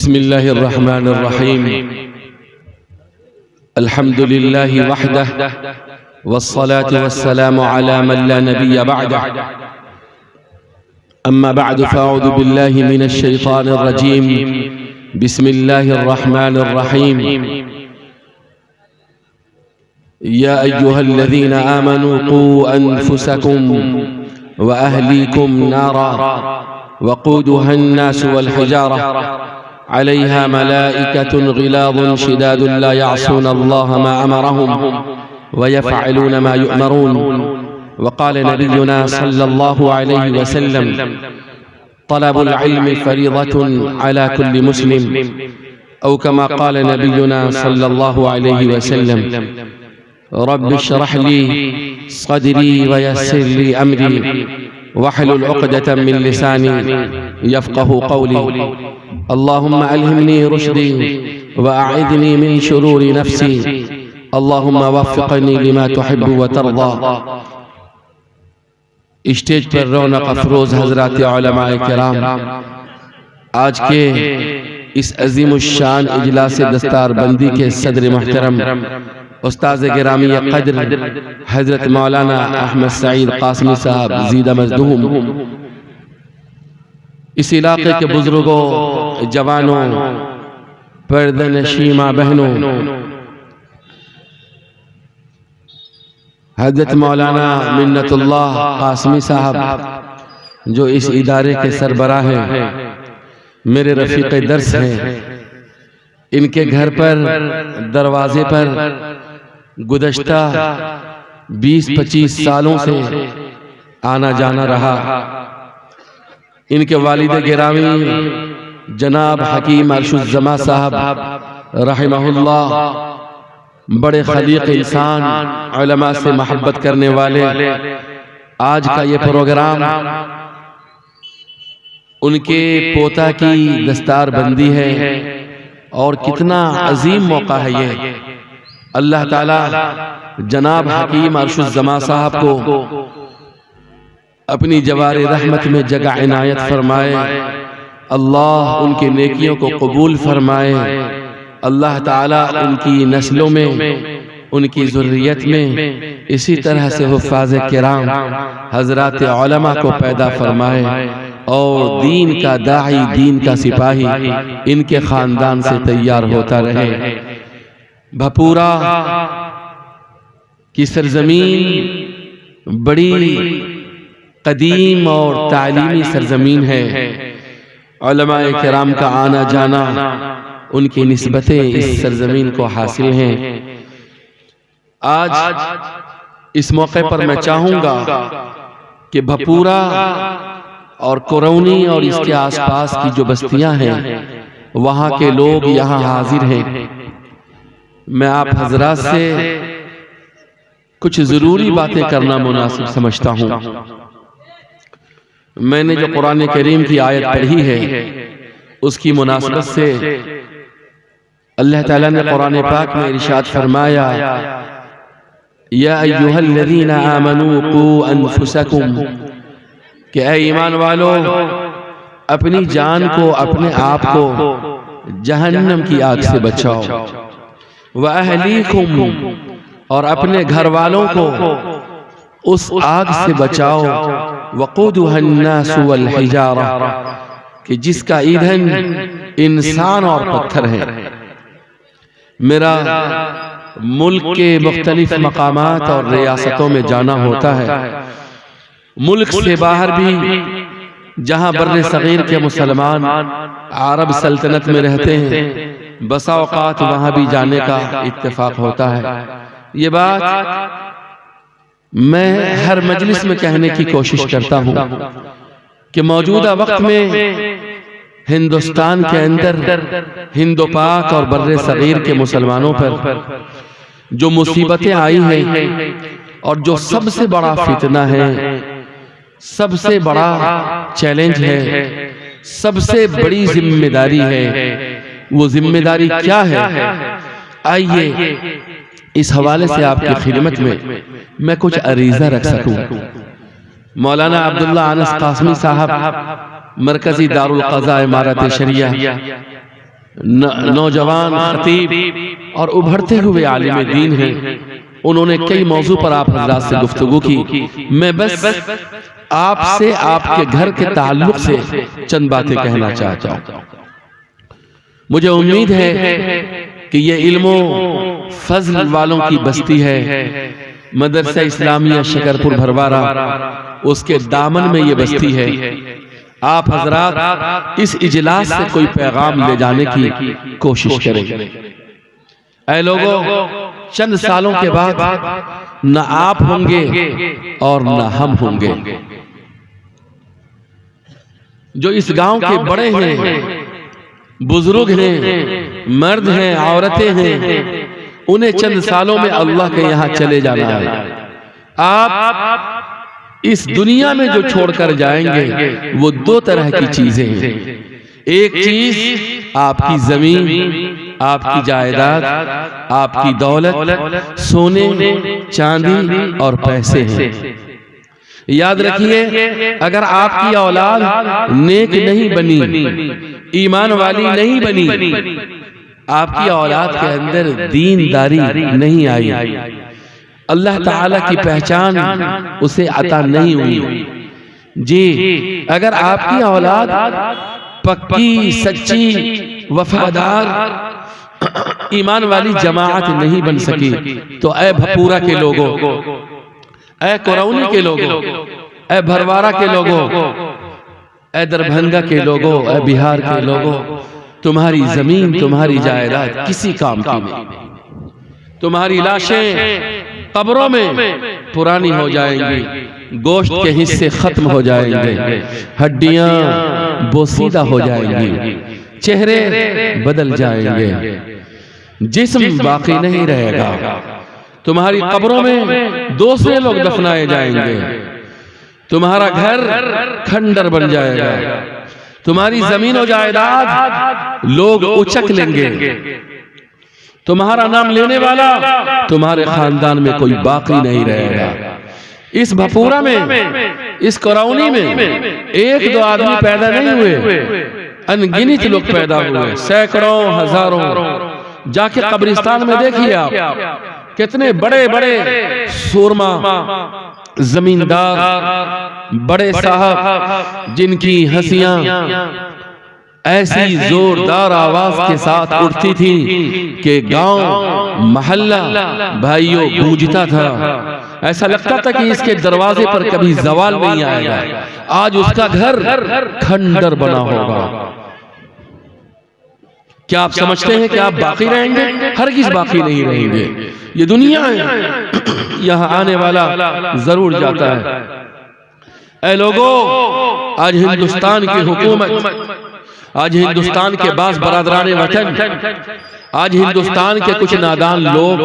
बिस्मिल्लाहिर्रहमानिर्रहीम अल्हम्दुलिल्लाहि वहदह वस्सलातु वस्सलामु अला मन ला नबिय्य बअदह अम्मा बअद फअऊज़ु बिल्लाहि मिनश शैतानिर रजीम बिस्मिल्लाहिर्रहमानिर्रहीम या अय्युहल्लज़ीना आमनू क़ू अनफुसकुम व अहलीकुम नारा वक़ूदुहा अन्नासु वल हिजारा अलैहा मलाइकतुन ग़िलाज़ुन शिदादुन ला यअसून अल्लाह मा अमरहुम व यफ़अलून मा युअमरून वक़ाल नबियुना सल्लल्लाहु अलैहि वसल्लम तलबुल इल्मि फ़रीज़तुन अला कुल्लि मुस्लिम औ कमा क़ाल नबियुना सल्लल्लाहु अलैहि वसल्लम रब्बि इश्रह ली सदरी व यस्सिर ली अमरी वहलुल उक़दतम मिन लिसानी यफ़क़हू क़ौली अल्लाहुम्मा अल्हिमनी रुश्दी व अईदनी मिन शुरूरि नफ्सी अल्लाहुम्मा वफ़्क़नी लिमा तुहिब्बु व तर्ज़ा। स्टेज पर रौनक अफ़रोज़ हज़रात उलमाए किराम, आज के इस अज़ीमुश्शान इजलास दस्तारबंदी के सदर मुहतरम उस्ताज़ गिरामी क़द्र हज़रत मौलाना अहमद सईद क़ासमी साहब ज़ीदा मज़दूम, इस इलाक़े के बुज़ुर्गों, जवानों, पर्दनशीं माँ बहनों, हज़रत मौलाना मिन्नतुल्लाह क़ासमी साहब जो इस इदारे के सरबराह हैं, मेरे रफ़ीक़े दर्स हैं, इनके घर पर दरवाज़े पर गुज़श्ता 20-25 सालों से आना जाना रहा। इनके वालिद गिरामी जनाब हकीम अर्शुज़्ज़मा साहब रहमहुल्लाह बड़े खलीक़ इंसान, उलमा से मोहब्बत करने वाले, आज का ये प्रोग्राम उनके पोता की दस्तारबंदी है और कितना अजीम मौका है ये। अल्लाह ताला जनाब हकीम अर्शुज़्ज़मा साहब को अपनी जवारे रहमत में जगह इनायत फरमाए, अल्लाह उनकी नेकियों को कबूल फरमाए, अल्लाह ताला उनकी नस्लों में, उनकी ज़ुर्रियत में इसी तरह से हुफ़ाज़ किराम हज़रात उलमा को पैदा फरमाए और दीन का दाई, दीन का सिपाही इनके ख़ानदान से तैयार होता रहे। भपूरा की सरजमीन बड़ी कदीम और तालीमी सरजमीन है। उलमाए किराम का आना जाना, उनकी निस्बतें इस सरजमीन को हासिल हैं। आज इस मौके पर मैं चाहूँगा कि भपूरा और कुरौनी और इसके आसपास की जो बस्तियां हैं, वहाँ के लोग यहाँ हाजिर हैं। मैं आप हजरात से कुछ ज़रूरी बातें करना मुनासिब समझता हूँ। मैंने जो कुरान करीम की आयत पढ़ी है, उसकी मुनासिबत से अल्लाह ताला ने कुरान पाक में इरशाद फरमाया, या अय्युहल्लज़ीना आमनू क़ू अनफुसकुम, कि ऐ ईमान वालों, अपनी जान को, अपने आप को जहन्नम की आग से बचाओ, व अहलीकुम, और अपने घर वालों को उस आग से बचाओ, वक़ूदुहा अन्नासु वल हिजारा, कि जिसका ईंधन इंसान और पत्थर है। मेरा मुल्क के मुख्तलिफ मकामात और रियासतों में जाना होता है। मुल्क से बाहर भी जहाँ बर्रे सगीर के मुसलमान अरब सल्तनत में रहते हैं, बसा औक़ात वहाँ भी जाने का इत्तेफाक होता है। ये बात मैं हर मजलिस में कहने की कोशिश करता हूँ कि मौजूदा वक्त में हिंदुस्तान के अंदर हिंदो पाक और बर्रे सगीर के मुसलमानों पर जो मुसीबतें आई हैं और जो सबसे बड़ा फितना है, सबसे बड़ा चैलेंज है, सबसे बड़ी जिम्मेदारी है, वो जिम्मेदारी क्या है? आइए इस हवाले से आपकी खिदमत में मैं कुछ अरीज़ा रख सकूं। मौलाना अब्दुल्ला अनस क़ासमी साहब मरकजी दारुल क़ज़ा इमारत शरिया नौजवान खतीब और उभरते हुए आलिम दीन हैं। उन्होंने कई मौजू पर आप हज़रात से गुफ्तगू की। मैं बस आपसे आपके घर के ताल्लुक से चंद बातें कहना चाहता हूँ। मुझे उम्मीद है कि ये इल्मो फजल वालों की बस्ती है, मदरसा इस्लामिया शकरपुर भरवारा, उसके दामन में ये बस्ती है। आप हजरात इस इजलास से कोई पैगाम ले जाने की कोशिश करें। ऐ लोगों, चंद सालों के बाद न आप होंगे और न हम होंगे। जो इस गांव के बड़े हैं, बुजुर्ग हैं, मर्द हैं, औरतें हैं, उन्हें चंद सालों में अल्लाह के यहाँ चले जाना है। आप इस दुनिया में जो छोड़कर जाएंगे वो दो तरह की चीजें हैं। एक चीज आपकी जमीन, आपकी जायदाद, आपकी दौलत, सोने, चांदी और पैसे हैं। याद रखिए, अगर आपकी औलाद नेक नहीं बनी, ईमान वाली नहीं बनी, आपकी औलाद के अंदर दीनदारी नहीं आई, अल्लाह ताला की पहचान उसे अता नहीं हुई जी, अगर आपकी औलाद पक्की, सच्ची, वफादार, ईमान वाली जमात नहीं बन सकी, तो ऐ भपूरा के लोगों, ऐ करौनी के लोगों, ऐ भरवारा के लोगों, ऐ दरभंगा के लोगों, ऐ बिहार के लोगों, तुम्हारी जमीन, तुम्हारी जायदाद किसी काम की नहीं। तुम्हारी लाशें कब्रों में पुरानी हो जाएंगी, गोश्त के हिस्से खत्म हो जाएंगे, हड्डियां बोसीदा हो जाएंगी, चेहरे बदल जाएंगे, जिस्म बाकी नहीं रहेगा। तुम्हारी कब्रों में दूसरे लोग दफनाए जाएंगे, तुम्हारा घर खंडर बन जाएगा, तुम्हारी जमीन और जायदाद लोग उचक लेंगे, तुम्हारा नाम लेने वाला तुम्हारे खानदान में कोई बाकी नहीं रहेगा। इस भपूरा में, इस करौनी में एक दो आदमी पैदा नहीं हुए, अनगिनत लोग पैदा हुए, सैकड़ों, हजारों। जाके कब्रिस्तान में देखिए आप, कितने बड़े बड़े सूरमा, जमींदार, बड़े साहब, जिनकी हंसियां ऐसी जोरदार आवाज के साथ उठती थी कि गांव, मोहल्ला, भाइयों गूंजता था। ऐसा लगता था कि इसके दरवाजे पर कभी जवाल नहीं आएगा। आज उसका घर खंडर बना होगा। क्या आप समझते हैं कि आप बाकी रहेंगे? हरगिज़ बाकी नहीं रहेंगे। ये दुनिया है, यहाँ आने वाला जरूर जाता है। ऐ लोगों, आज हिंदुस्तान की हुकूमत, आज हिंदुस्तान के बास बरादरान वतन, आज हिंदुस्तान के कुछ नादान लोग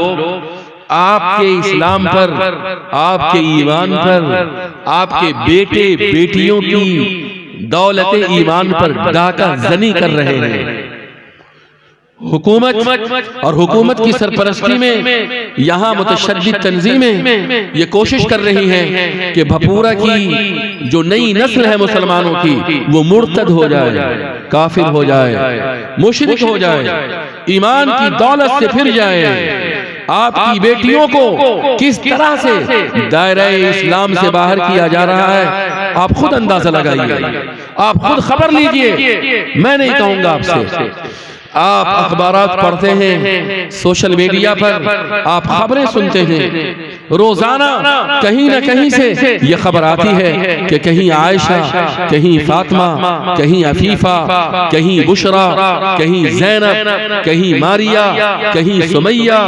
आपके इस्लाम पर, आपके ईमान पर, आपके बेटे बेटियों की दौलत ईमान पर डाका जनी कर रहे हैं। हुकूमत और हुकूमत की सरपरस्ती में यहाँ मुतशद्दिद तंजीमें ये कोशिश कर रही हैं कि भपूरा की जो नई नस्ल है मुसलमानों की, वो मुर्तद हो जाए, काफिर हो जाए, मुशरिक हो जाए, ईमान की दौलत से फिर जाए। आपकी बेटियों को किस तरह से दायरा इस्लाम से बाहर किया जा रहा है, आप खुद अंदाजा लगाइए, आप खुद खबर लीजिए। मैं नहीं कहूंगा आपसे। आप अखबारात पढ़ते हैं, सोशल मीडिया पर आप खबरें सुनते हैं, रोजाना कहीं न कहीं से ये खबर आती है कि कहीं आयशा, कहीं फातिमा, कहीं अफीफा, कहीं बुशरा, कहीं ज़ैनब, कहीं मारिया, कहीं सुमैया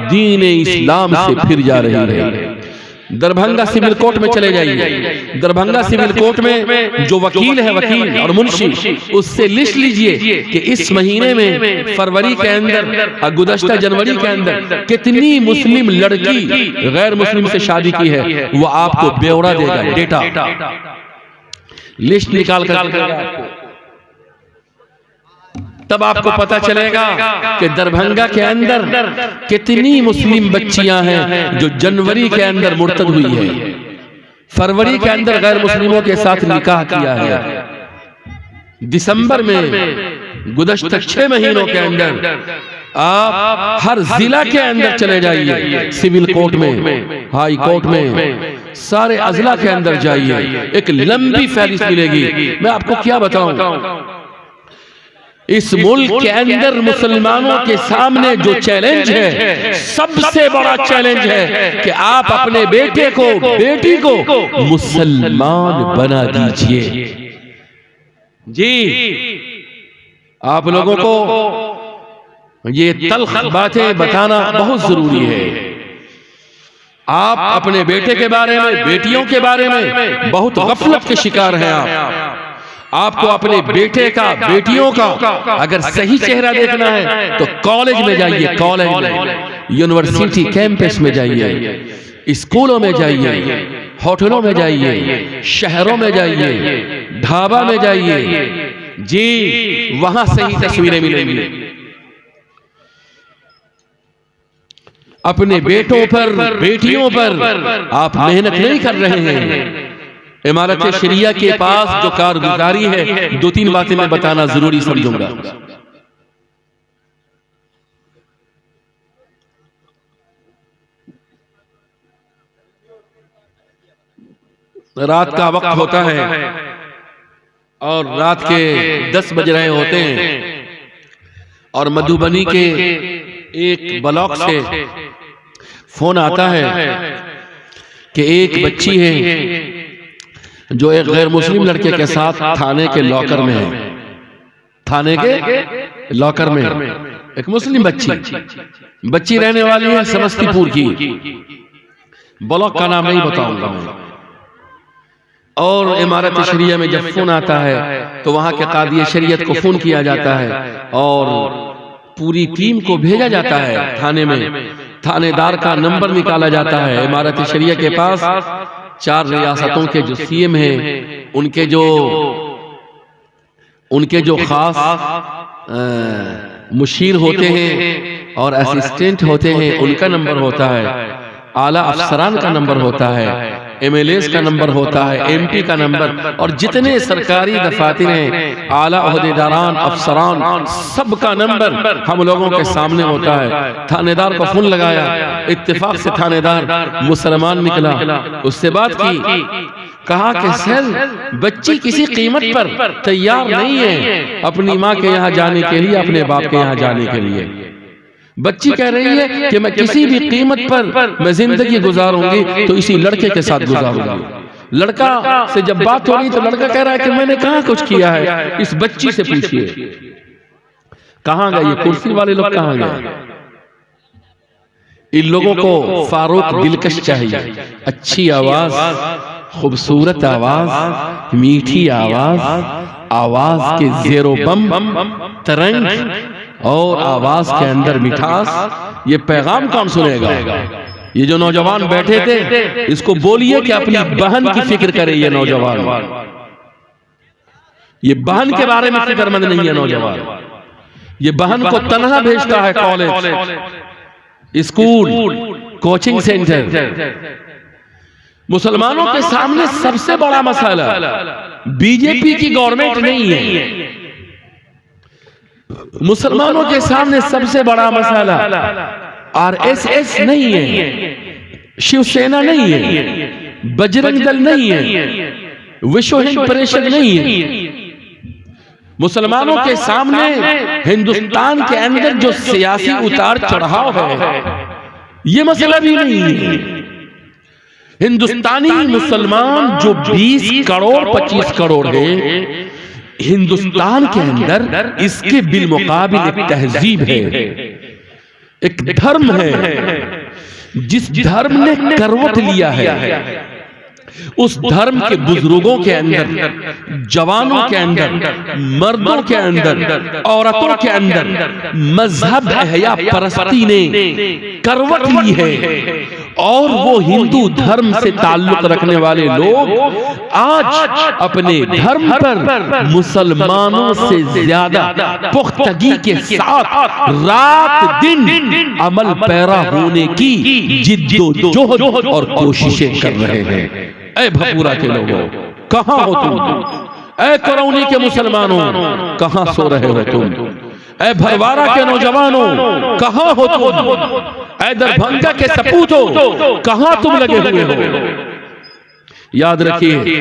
दीन इस्लाम से फिर जा रही है। दरभंगा सिविल कोर्ट में चले जाइए। दरभंगा सिविल कोर्ट में जो वकील है, वकील और मुंशी, उससे लिस्ट लीजिए कि इस महीने में फरवरी के अंदर, गुज़श्ता जनवरी के अंदर कितनी मुस्लिम लड़की गैर मुस्लिम से शादी की है। वो आपको ब्यौरा देगा, डेटा, लिस्ट निकाल कर, तब आपको पता चलेगा कि दरभंगा के अंदर कितनी मुस्लिम बच्चियां हैं जो जनवरी के अंदर मुर्तद हुई है, फरवरी के अंदर गैर मुस्लिमों के साथ निकाह किया है, दिसंबर में गुज़श्ता 6 महीनों के अंदर आप हर जिला के अंदर चले जाइए, सिविल कोर्ट में, हाई कोर्ट में, सारे अजला के अंदर जाइए, एक लंबी फहरिस्त मिलेगी। मैं आपको क्या बताऊं, इस मुल्क के अंदर मुसलमानों के सामने जो चैलेंज है, सबसे बड़ा चैलेंज है कि आप अपने बेटे को, बेटी को मुसलमान बना दीजिए। जी, आप लोगों को ये तल्ख बातें बताना बहुत जरूरी है। आप अपने बेटे के बारे में, बेटियों के बारे में बहुत गफलत के शिकार हैं। आपको अपने बेटे का, बेटियों का अगर सही चेहरा देखना है तो कॉलेज में जाइए, कॉलेज में, यूनिवर्सिटी कैंपस में जाइए, स्कूलों में जाइए, होटलों में जाइए, शहरों में जाइए, ढाबा में जाइए। जी, वहां सही तस्वीरें मिलेंगी। अपने बेटों पर, बेटियों पर आप मेहनत नहीं कर रहे हैं। इमारत शरिया के पास जो कारगुजारी है, 2-3 बातें मैं बताना जरूरी समझूंगा। रात का वक्त होता है और रात के 10 बज रहे होते हैं और मधुबनी के एक ब्लॉक से फोन आता है कि एक बच्ची है जो एक गैर मुस्लिम लड़के के साथ थाने के लॉकर में है। थाने के लॉकर में एक मुस्लिम बच्ची रहने वाली है समस्तीपुर की, ब्लॉक का नाम नहीं बताऊंगा मैं। और इमारत शरिया में जब फोन आता है तो वहां के कादी शरीयत को फोन किया जाता है और पूरी टीम को भेजा जाता है थाने में। थानेदार का नंबर निकाला जाता है। इमारत शरिया के पास 4 रियासतों के जो सीएम हैं, उनके जो खास मुशीर होते हैं और असिस्टेंट होते हैं, उनका नंबर होता है। आला अफसरान का नंबर होता है, MLAs का नंबर होता है, MP का नंबर, और जितने सरकारी दफातर हैं, आला ओहदेदारान, अफसरान, सबका नंबर हम लोगों के सामने होता है। थानेदार को फोन लगाया, इत्तेफाक से थानेदार मुसलमान निकला, उससे बात की, कहा कि सर बच्ची किसी कीमत पर तैयार नहीं है अपनी माँ के यहाँ जाने के लिए, अपने बाप के यहाँ जाने के लिए। बच्ची कह रही है कि मैं किसी भी कीमत पर मैं जिंदगी गुजारूंगी तो इसी लड़के के साथ गुजारूंगी। लड़का से जब बात हो रही तो लड़का कह रहा है कि मैंने कहाँ कुछ किया है, इस बच्ची से पूछिए कहाँ गए ये कुर्सी वाले लोग, कहाँ गए। इन लोगों को फारूक दिलकश चाहिए, अच्छी आवाज, खूबसूरत आवाज, मीठी आवाज, आवाज के ज़ेरो बम तरंग और आवाज के अंदर मिठास। ये पैगाम कौन सुनेगा? ये जो नौजवान बैठे थे, इसको बोलिए कि अपनी बहन की फिक्र करे। ये नौजवान, ये बहन के बारे में फिक्रमंद नहीं है नौजवान। ये बहन को तनहा भेजता है कॉलेज, स्कूल, कोचिंग सेंटर। मुसलमानों के सामने सबसे बड़ा मसला बीजेपी की गवर्नमेंट नहीं है। मुसलमानों के सामने सबसे बड़ा मसला RSS नहीं है, शिवसेना नहीं है, बजरंग दल नहीं है, विश्व हिंद परिषद नहीं है। मुसलमानों के सामने हिंदुस्तान के अंदर जो सियासी उतार चढ़ाव है, ये मसला भी नहीं है। हिंदुस्तानी मुसलमान जो 20 करोड़ 25 करोड़ है हिंदुस्तान के अंदर, इसके बिलमुकाबिल एक तहजीब है, एक धर्म है। जिस धर्म ने करवट लिया है, उस धर्म के बुजुर्गों के अंदर, जवानों के अंदर, मर्दों के अंदर, औरतों के अंदर मजहब अहया परस्ती ने करवट ली है। और वो हिंदू धर्म से ताल्लुक रखने वाले लोग आज अपने धर्म पर मुसलमानों से ज्यादा पुख्तगी के साथ रात दिन अमल पैरा होने की जिद्दोजहद और कोशिशें कर रहे हैं। ऐ भपूरा के लोगों, कहां हो तुम? ऐ करौनी के मुसलमानों कहां सो रहे हो तुम, ऐ भरवारा के नौजवानों कहां हो तुम, ऐ दरभंगा के सपूतों कहां तुम लगे हुए हो। याद रखिए,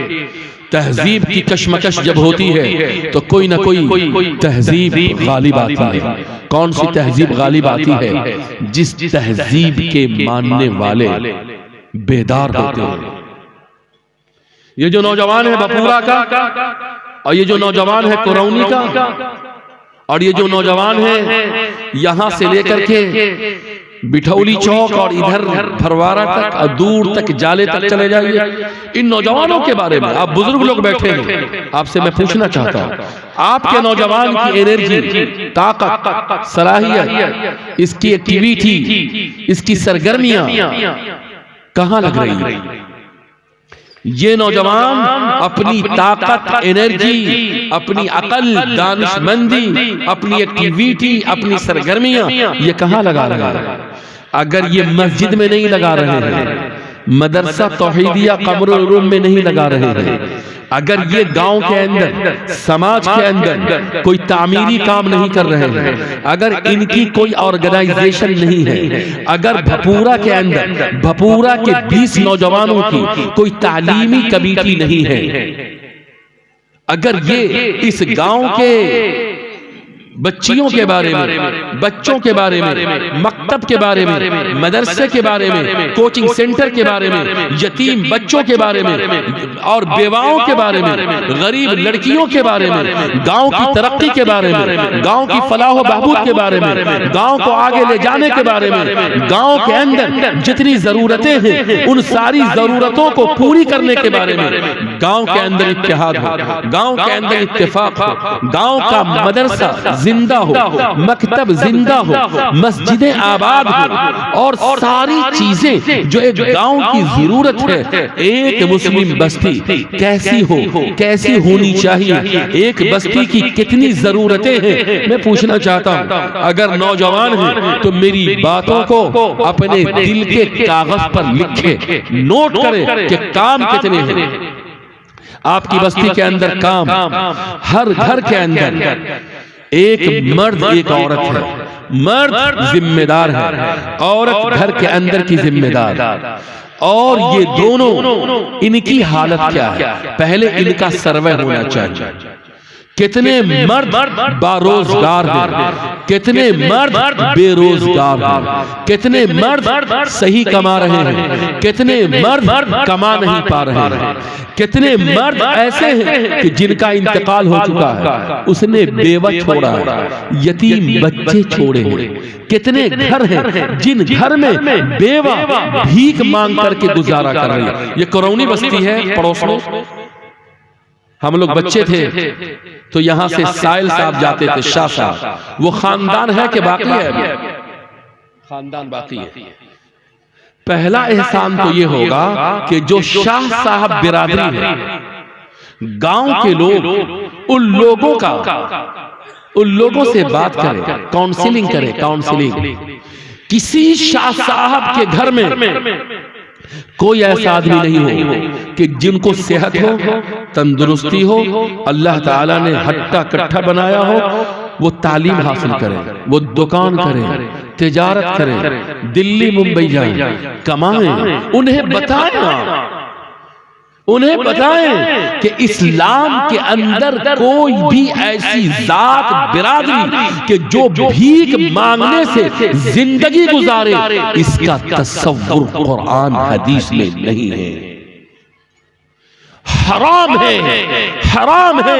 तहजीब की कशमकश जब होती है तो कोई ना कोई तहजीब गालिब आती है। कौन सी तहजीब गालिब आती है? जिस तहजीब के मानने वाले बेदार होते हैं। ये जो नौजवान है बपूरा का, और ये जो नौजवान है करौनी का, और ये जो नौजवान है यहां से लेकर के बिठौली चौक और इधर भरवारा तक और दूर तक जाले तक चले जाइए, इन नौजवानों के बारे में आप बुजुर्ग लोग बैठे हैं, आपसे मैं पूछना चाहता हूं, आपके नौजवान की एनर्जी, ताकत, सलाहियत, इसकी एक्टिविटी, इसकी सरगर्मियां कहां लग रही है? ये नौजवान अपनी ताकत, एनर्जी, अपनी अकल, दानिशमंदी, अपनी एक्टिविटी, अपनी सरगर्मियां ये कहां लगा रहे हैं? अगर ये मस्जिद में नहीं लगा रहे हैं, मदरसा तौहीदिया कब्र रूम में नहीं लगा रहे हैं, अगर ये गांव के अंदर, समाज के अंदर कोई तामीरी काम नहीं कर रहे हैं, अगर इनकी कोई ऑर्गेनाइजेशन नहीं है, अगर भपूरा के अंदर भपूरा के 20 नौजवानों की कोई तालीमी कमेटी नहीं है, अगर ये इस गांव के बच्चियों के बारे में, बच्चों के बारे में, मकतब के बारे में, मदरसे के बारे में, कोचिंग सेंटर के बारे में, यतीम बच्चों के बारे में और बेवाओं के बारे में, गरीब लड़कियों के बारे में, गांव की तरक्की के बारे में, गांव की फलाह बहबूद के बारे में, गांव को आगे ले जाने के बारे में, गांव के अंदर जितनी जरूरतें हैं उन सारी जरूरतों को पूरी करने के बारे में गांव के अंदर इत्तेहाद हो, गांव के अंदर इत्तेफाक हो, गांव का मदरसा जिंदा हो, मकतब जिंदा हो, मस्जिदें आबाद हो, और सारी चीजें जो एक गांव की जरूरत है, एक मुस्लिम बस्ती कैसी हो, कैसी होनी चाहिए, एक बस्ती की कितनी जरूरतें हैं, मैं पूछना चाहता हूं। अगर नौजवान हैं तो मेरी बातों को अपने दिल के कागज पर लिखे, नोट करें कि काम कितने हैं आपकी बस्ती के अंदर। काम हर घर के अंदर एक मर्द एक औरत है, मर्द जिम्मेदार है, औरत घर के अंदर की जिम्मेदार, और ये दोनों इनकी हालत क्या है? पहले इनका सर्वे होना चाहिए। कितने मर्द बारोजगार हैं, कितने मर्द बेरोजगार हैं, कितने मर्द सही कमा रहे हैं, कितने मर्द कमा नहीं पा रहे हैं, कितने मर्द ऐसे हैं कि जिनका इंतकाल हो चुका है, उसने बेवा छोड़ा है, यतीम बच्चे छोड़े हैं, कितने घर हैं जिन घर में बेवा भीख मांग करके गुजारा कर रही है। ये करौनी बस्ती है पड़ोस में। हम लोग बच्चे थे तो यहां से साहिल साहब जाते थे, शाह साहब, वो खानदान है कि बाकी है? अभी खानदान बाकी है। पहला एहसान तो ये होगा कि जो शाह साहब बिरादरी है, गांव के लोग उन लोगों से बात करें, काउंसलिंग करें, काउंसलिंग। किसी शाह साहब के घर में कोई ऐसा आदमी नहीं हो कि जिनको सेहत हो, तंदुरुस्ती हो, अल्लाह ताला ने हट्टा कट्ठा बनाया हो, वो तालीम हासिल करें, वो दुकान करें, तिजारत करें, दिल्ली मुंबई जाएं, कमाएं। उन्हें बताएं कि इस्लाम के अंदर कोई भी ऐसी जात बिरादरी कि जो भीख मांगने से जिंदगी गुजारे, इसका तसव्वुर कुरान हदीस में नहीं है। हराम है, हराम है,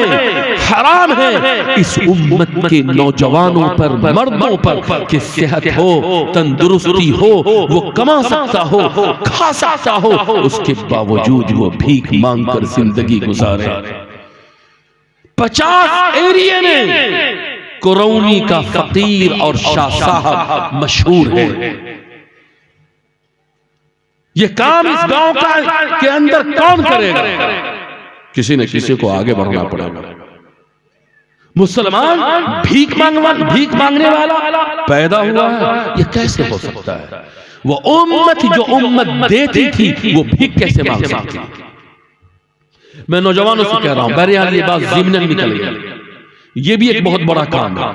हराम है इस उम्मत के नौजवानों पर, मर्दों पर कि सेहत हो, तंदुरुस्ती हो, वो कमा सकता हो, खा सकता हो, उसके बावजूद वो भीख मांग कर जिंदगी गुजारे। 50 एरिया में करौनी का फकीर और शाह साहब मशहूर है। ये काम इस गांव के अंदर कौन करेगा? किसी न किसी को आगे बढ़ना पड़ेगा। मुसलमान भीख मांगने वाला पैदा हुआ है, ये कैसे हो सकता है? वो उम्मत जो उम्मत देती थी वो भीख कैसे मांग सकती? मैं नौजवानों से कह रहा हूं, बहरहाल ये बात ज़िम्नन निकल गई, ये भी एक बहुत बड़ा काम है।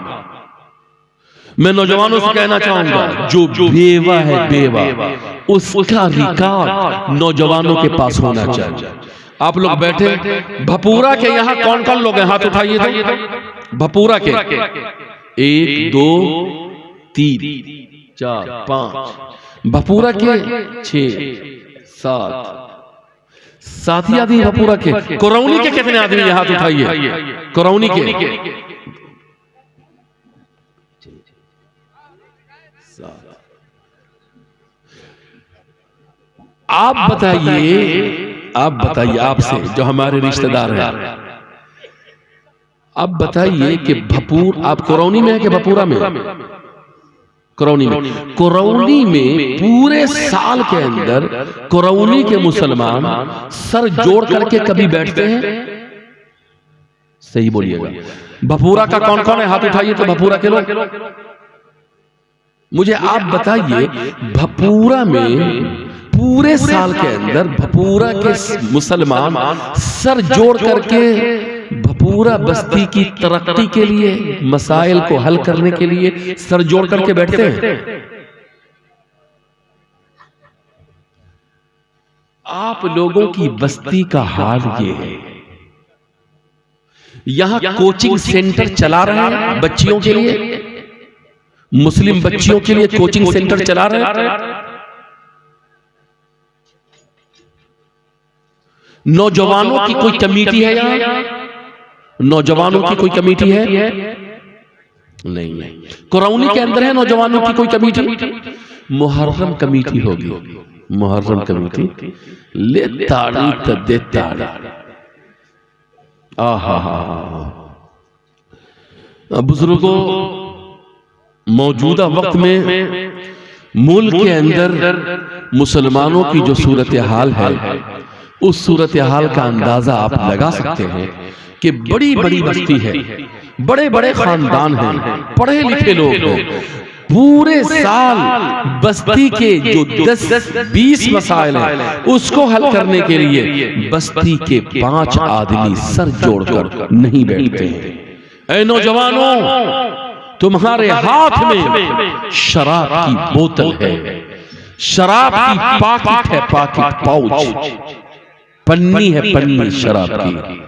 मैं नौजवानों से कहना चाहूंगा, जो बेवा है बेवा, उसका रिकॉर्ड नौजवानों के पास होना चाहिए। आप लोग बैठे भपूरा के यहां कौन कौन लोग हैं? हाथ उठाइए तो। भपूरा के 1 2 3 4 5, भपूरा के 6 7 साथी आदमी भपूरा के। करौनी के कितने आदमी? हाथ उठाइए। करौनी के आप बताइए, आपसे जो हमारे रिश्तेदार हैं, आप बताइए कि भपूर, आप करौनी में है कि भपूरा में? करौनी में। करौनी में पूरे साल के अंदर करौनी के मुसलमान सर जोड़ करके कभी बैठते हैं? सही बोलिएगा। भपूरा का कौन कौन है? हाथ उठाइए तो भपूरा के लोग। मुझे आप बताइए, भपूरा में पूरे साल के अंदर भपूरा के मुसलमान सर जोड़ करके भपूरा बस्ती की तरक्की के लिए, मसाइल को हल करने के लिए सर जोड़ करके बैठते हैं? आप लोगों की बस्ती का हाल ये है, यहां कोचिंग सेंटर चला रहे हैं बच्चियों के लिए, मुस्लिम बच्चियों के लिए कोचिंग सेंटर चला रहे हैं। नौजवानों की कोई कमेटी है यहां? नौजवानों की कोई कमेटी है? नहीं। करौनी के अंदर है नौजवानों की कोई कमेटी? मुहर्रम कमेटी होगी, मुहर्रम कमेटी। ले ताड़ी तो दे ताड़ी। आहा, बुजुर्गों, मौजूदा वक्त में मुल्क के अंदर मुसलमानों की जो सूरत हाल है, उस सूरत हाल का अंदाजा आप लगा सकते हैं कि बड़ी बड़ी बस्ती है, बड़े बड़े खानदान हैं, पढ़े लिखे लोग हैं। पूरे साल बस्ती के जो 10-20 मसाइल हैं, उसको हल करने के लिए बस्ती के 5 आदमी सर जोड़कर नहीं बैठते हैं। ऐ नौजवानों, तुम्हारे हाथ में शराब की बोतल है, शराब की पाकिट है, पाकिट पाउच, पन्नी है, पन्नी शराब की।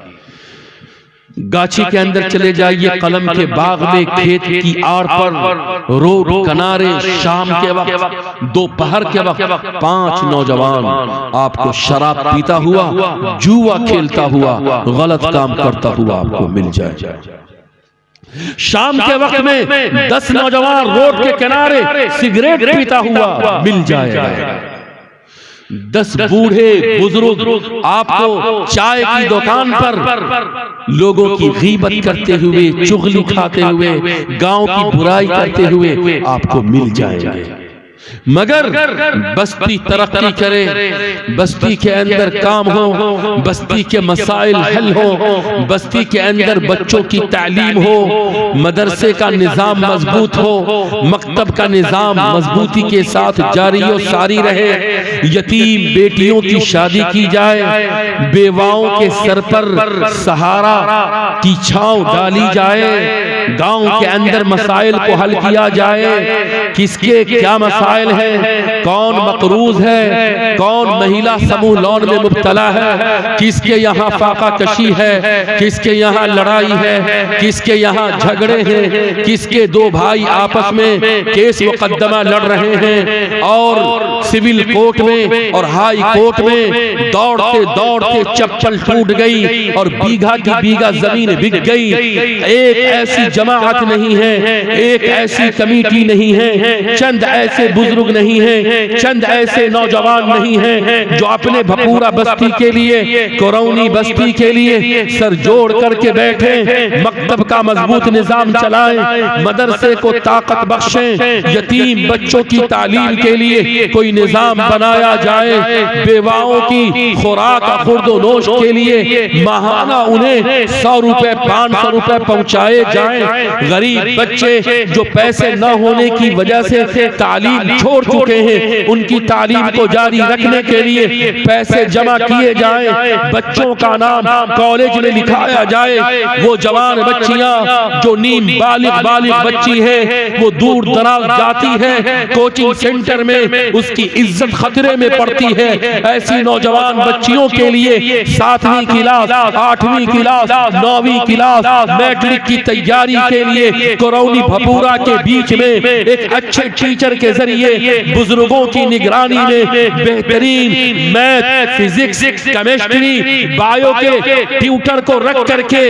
गाछी के अंदर चले जाइए, कलम के बाग में, खेत की आड़ पर, रोड किनारे, शाम के वक्त, दोपहर के वक्त 5 नौजवान आपको शराब पीता हुआ, जुआ खेलता हुआ, गलत काम करता हुआ आपको मिल जाए। शाम के वक्त में 10 नौजवान रोड के किनारे सिगरेट पीता हुआ मिल जाएगा। 10 बूढ़े बुजुर्ग आपको चाय की दुकान पर लोगों की गीबत करते हुए, चुगली खाते हुए, गांव की बुराई करते हुए आपको मिल जाएंगे। मगर बस्ती तरक्की करे, बस्ती के अंदर काम हो, बस्ती के मसाइल हल हो, बस्ती के अंदर बच्चों की तालीम हो, मदरसे का निजाम मजबूत हो, मकतब का निजाम मजबूती के साथ जारी और सारी रहे, यतीम बेटियों की शादी की जाए, बेवाओं के सर पर सहारा की छांव डाली जाए, गांव के अंदर मसाइल को हल किया जाए। किसके क्या मसाइल है, कौन मकरूज है, कौन महिला समूह लौन में मुब्तला है, किसके यहाँ फाका कशी है, किसके यहाँ लड़ाई है, किसके यहाँ झगड़े हैं, किसके 2 भाई आपस में केस मुकदमा लड़ रहे हैं और सिविल कोर्ट में और हाई कोर्ट में दौड़ते दौड़ते चप्पल टूट गई और बीघा की बीघा जमीन बिक गई। एक ऐसी जमाअत नहीं है, एक ऐसी कमेटी नहीं है, चंद ऐसे बुजुर्ग नहीं है, चंद ऐसे नौजवान नहीं है जो अपने भपूरा बस्ती के लिए, करौनी बस्ती के लिए सर जोड़ करके बैठे, मकतब का मजबूत निजाम चलाएं, मदरसे को ताकत बख्शें, यतीम बच्चों की तालीम के लिए कोई निजाम बनाया जाए, बेवाओं की खुराक खुर्दोनोश के लिए माहाना उन्हें 100 रुपए 500 रुपए पहुंचाए जाएं। गरीब बच्चे जो पैसे न होने की वजह से तालीम छोड़ चुके हैं, उनकी तालीम को जारी रखने के लिए पैसे जमा किए जाएं, बच्चों का नाम कॉलेज में लिखाया जाए। वो जवान बच्चियां जो नीम बालिग बच्ची है, वो दूर दराज जाती है, कोचिंग सेंटर में उसकी इज्जत खतरे में पड़ती है। ऐसी नौजवान बच्चियों के लिए 7वीं क्लास, 8वीं क्लास, 9वीं क्लास, मैट्रिक की तैयारी के लिए करौली भपूरा के बीच में एक अच्छे टीचर के जरिए बुजुर्गों की निगरानी में बेहतरीन मैथ, फिजिक्स, केमिस्ट्री, बायो के ट्यूटर को रख करके,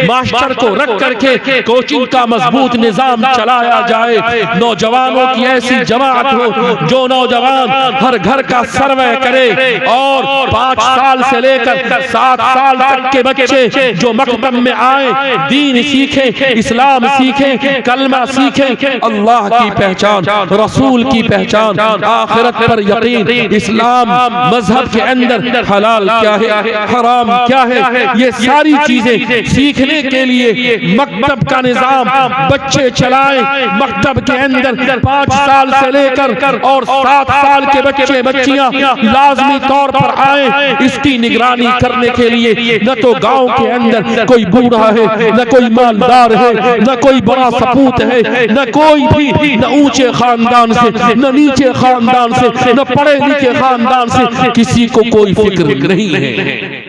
मास्टर को रख करके कोचिंग का मजबूत निजाम चलाया जाए। नौजवानों की ऐसी जमात हो जो नौजवान हर घर का सर्वे करे और 5 साल से लेकर 7 साल तक के बच्चे जो मकतब में आए, दीन सीखें, इस्लाम सीखें, कलमा सीखें, अल्लाह की पहचान, रसूल की पहचान, आखिरत पर यकीन, इस्लाम मजहब के अंदर हलाल क्या है, हराम क्या है, ये सारी चीजें सीखने के लिए मकतब का निजाम बच्चे चलाएं। मकतब के अंदर 5 साल से लेकर और 7 साल के बच्चे बच्चियां लाजमी तौर पर आए। इसकी निगरानी करने के लिए न तो गांव के अंदर कोई बूढ़ा है, न कोई मालदार है, न कोई बड़ा सपूत है, न कोई भी, न ऊंचे खानदान से, न नीचे खानदान से, न पढ़े लिखे खानदान से, किसी को कोई फिक्र नहीं है।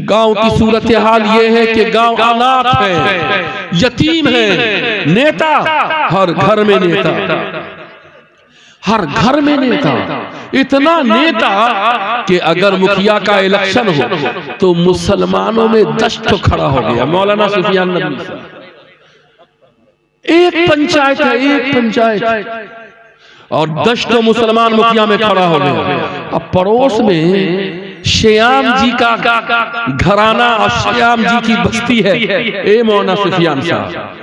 गांव की सूरत हाल ये है कि गांव अनाथ है, यतीम है। नेता हर घर में नेता, हर घर में नेता, इतना नेता कि अगर मुखिया का इलेक्शन हो तो मुसलमानों में दश्त खड़ा हो गया। मौलाना सुफियान नदवी साहब, एक पंचायत है, एक पंचायत, और दश्त मुसलमान मुखिया में खड़ा हो गया। अब पड़ोस में श्याम जी का घराना और श्याम जी की बस्ती है। ए मौलाना सुफियान साहब,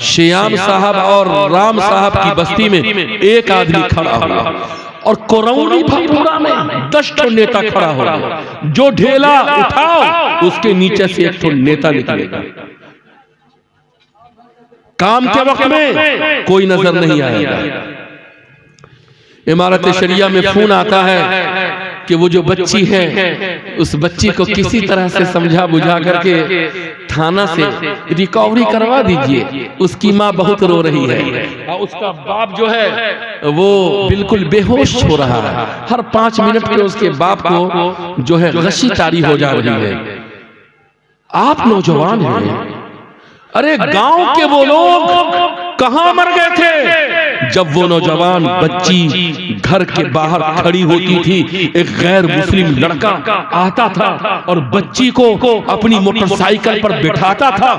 श्याम साहब और राम साहब की बस्ती में एक आदमी खड़ा हुआ और करौली भपूरा में 10 नेता खड़ा हो गया। जो ढेला उठाओ उसके नीचे से एक नेता निकलेगा। काम के वक्त में कोई नजर नहीं आएगा। इमारत शरिया में फोन आता है कि वो जो बच्ची है, उस बच्ची को किसी तरह से समझा बुझा करके थाना से रिकवरी करवा दीजिए, उसकी माँ बहुत रो रही है और उसका बाप जो है वो बिल्कुल बेहोश हो रहा है। हर 5 मिनट में उसके बाप को जो है गशी तारी हो जा रही है। आप नौजवान हैं, अरे गांव के वो लोग कहां मर गए थे जब वो नौजवान बच्ची घर के बाहर खड़ी होती थी। एक गैर मुस्लिम लड़का आता था और बच्ची को अपनी मोटरसाइकिल पर बिठाता था।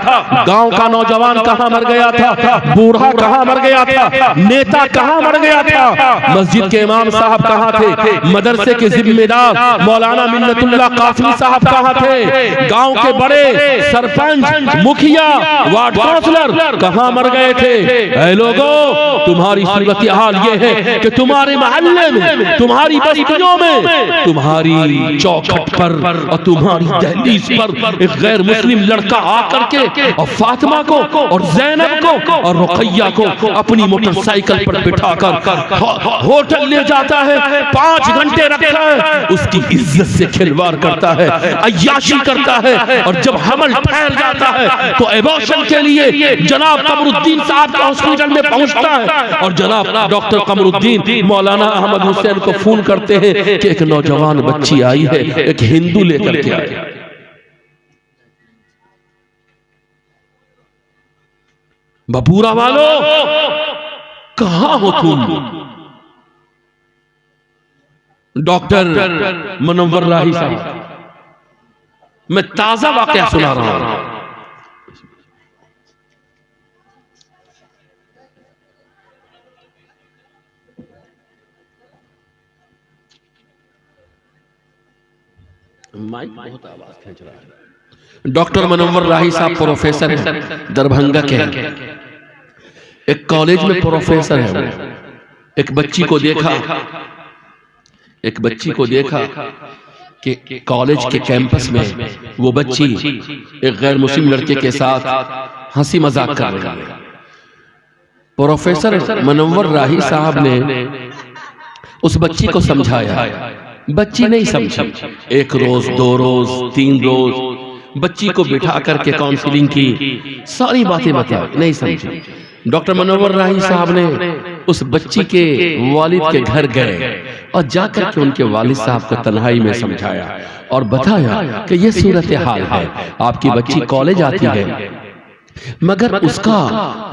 गांव का नौजवान कहां मर गया था, बूढ़ा कहां मर गया था, नेता कहां मर गया था, मस्जिद के इमाम साहब कहां थे, मदरसे के जिम्मेदार मौलाना मिन्नतुल्लाह कासमी साहब कहां थे, गांव के बड़े सरपंच, मुखिया, वार्ड काउंसलर कहां मर गए थे। ऐ लोगों, तुम्हारी सूरत हाल ये है कि तुम्हारे मोहल्ले में, तुम्हारी बस्तियों में, तुम्हारी चौखट पर और तुम्हारी दहलीज पर एक गैर मुस्लिम लड़का आकर के और फातिमा को और जैनब को और रुकैया को अपनी मोटरसाइकिल पर बिठाकर होटल ले जाता है। 5 घंटे रखता है, उसकी इज्जत से खिलवाड़ करता है, अय्याशी करता है, और जब हमल ठहर जाता है तो एबॉर्शन के लिए जनाब कमरुद्दीन साहब का हॉस्पिटल में पहुंचता है और जनाब डॉक्टर कमरुद्दीन मौलाना अहमद हुसैन को फोन करते हैं कि एक नौजवान बच्ची आई है, एक हिंदू लेकर के आई। भपूरा वालों, कहां हो तुम? डॉक्टर मुनव्वर राही साहब, मैं ताजा वाकया सुना रहा हूं। माइक बहुत आवाज खींच रहा है। डॉक्टर मुनव्वर राही साहब प्रोफेसर हैं, दरभंगा के हैं, एक कॉलेज में प्रोफेसर है। एक बच्ची को देखा कि कॉलेज के कैंपस में वो बच्ची एक गैर मुस्लिम लड़के के साथ हंसी मजाक कर रही है। प्रोफेसर मुनव्वर राही साहब ने उस बच्ची को समझाया, बच्ची नहीं समझी। 1 रोज, 2 रोज, 3 रोज बच्ची को बिठा करके काउंसलिंग की, सारी बातें बताई, नहीं समझी। डॉक्टर मुनव्वर राही साहब ने उस बच्ची के वालिद के घर गए और जाकर के उनके वालिद साहब को तन्हाई में समझाया और बताया कि ये सूरत हाल है, आपकी बच्ची कॉलेज आती है मगर उसका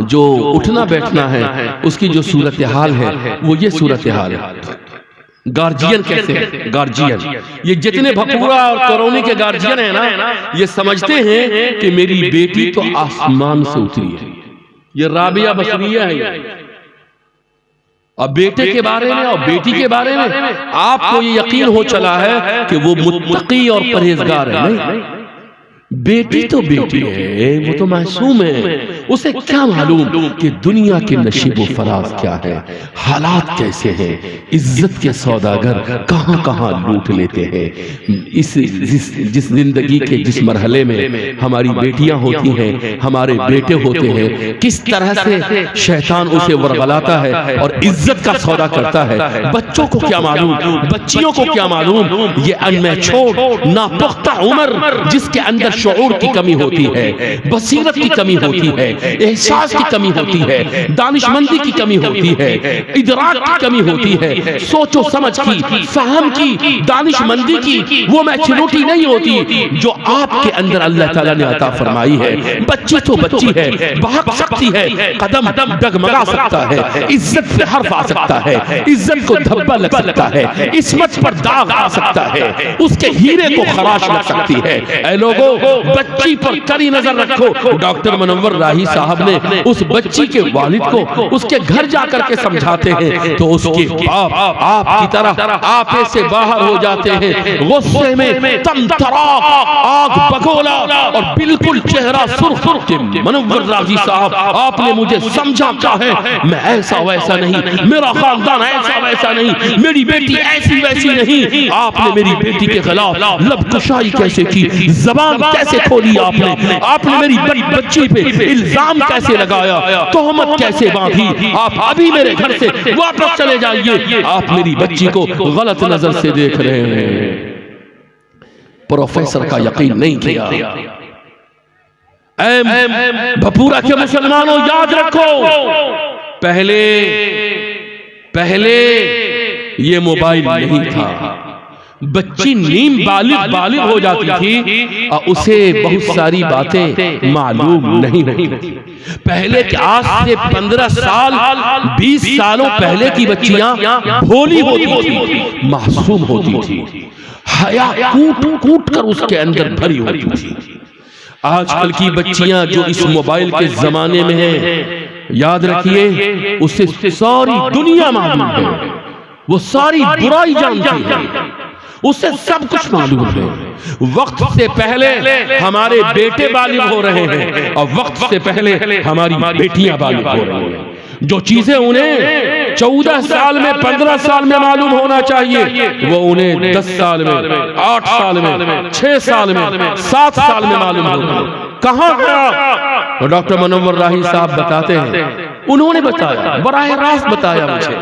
जो उठना बैठना है, उसकी जो सूरत हाल है वो ये सूरत हाल है। गार्जियन कैसे है? गार्जियन, ये जितने भपूरा और करौनी के गार्जियन है ना, ये समझते हैं कि मेरी बेटी तो आसमान से उतरी है, ये राबिया बसरिया है। अब बेटे के बारे में और बेटी के बारे में आपको ये यकीन हो चला है कि वो मुत्तकी और परहेजगार है। नहीं, बेटी तो बेटी है, वो तो मासूम है, उसे क्या मालूम कि दुनिया के नशीब व फराज क्या है, हालात कैसे हैं, इज्जत के सौदागर कहां कहां लूट लेते हैं। जिस जिंदगी के जिस मरहले में हमारी बेटियां होती हैं, हमारे बेटे होते हैं, किस तरह से शैतान उसे वरगलाता है और इज्जत का सौदा करता है। बच्चों को क्या मालूम, बच्चियों को क्या मालूम, ये अनमैच्योर नापुख्ता उम्र जिसके अंदर शऊर की कमी होती है, बसीरत की कमी होती है, एहसास की कमी होती है, दानिशमंदी की कमी होती है, इदराक की कमी होती है, सोचो समझ की, फहम की, दानिशमंदी की वो मैच्योरिटी नहीं होती जो आपके अंदर अल्लाह ताला ने अता फरमाई है। बच्ची तो बच्ची है, बहक सकती है, कदम डगमगा सकता है, इज्जत पे हर्फ आ सकता है, इज्जत को धब्बा लग सकता है, इस्मत पर दाग आ सकता है, उसके हीरे को खराश लग सकती है। ऐ लोगों, बच्ची पर कड़ी नजर रखो। डॉक्टर मुनव्वर राही साहब ने उस बच्ची के वालिद को उसके घर जाकर के समझाते हैं तो उसके बाप आपकी तरह आपे से बाहर हो जाते हैं, गुस्से में तमतराक, आग बगोला और बिल्कुल चेहरा सुर्ख के मुनव्वर राही साहब, आपने मुझे समझा क्या है, मैं ऐसा वैसा नहीं, मेरा खानदान ऐसा वैसा नहीं, मेरी बेटी ऐसी वैसी नहीं। आपने मेरी बेटी के खिलाफ लबकुशाई कैसे की, जबान कैसे खोली आपने मेरी बड़ी बच्ची पे इल्जाम कैसे लगाया, तोहमत कैसे बांधी। आप अभी मेरे घर से वापस चले जाइए, आप मेरी बच्ची को गलत नजर से देख रहे हैं। प्रोफेसर का यकीन नहीं किया। भपूरा के मुसलमानों याद रखो, पहले ये मोबाइल नहीं था, बच्ची नीम बालिग हो जाती थी और उसे बहुत सारी बातें मालूम नहीं होती थी। पहले के आज से 15 साल 20 सालों पहले की बच्चियां भोली होती थी, मासूम होती थी, हया कूट कर उसके अंदर भरी होती थी। आजकल की बच्चियां जो इस मोबाइल के जमाने में हैं, याद रखिए उसे सारी दुनिया मालूम है, वो सारी बुराई जानती है, उसे सब कुछ मालूम है। वक्त से पहले हमारे बेटे बालिग हो रहे हैं और वक्त से पहले हमारी बेटियां बालिग हो रही हैं। जो चीजें उन्हें 14 साल में 15 साल में मालूम होना चाहिए, वो उन्हें 10 साल में 8 साल में 6 साल में 7 साल में मालूम होगा। कहां गया? तो डॉक्टर मुनव्वर राही साहब बताते हैं, उन्होंने बताया, बराह रास्त बताया मुझे।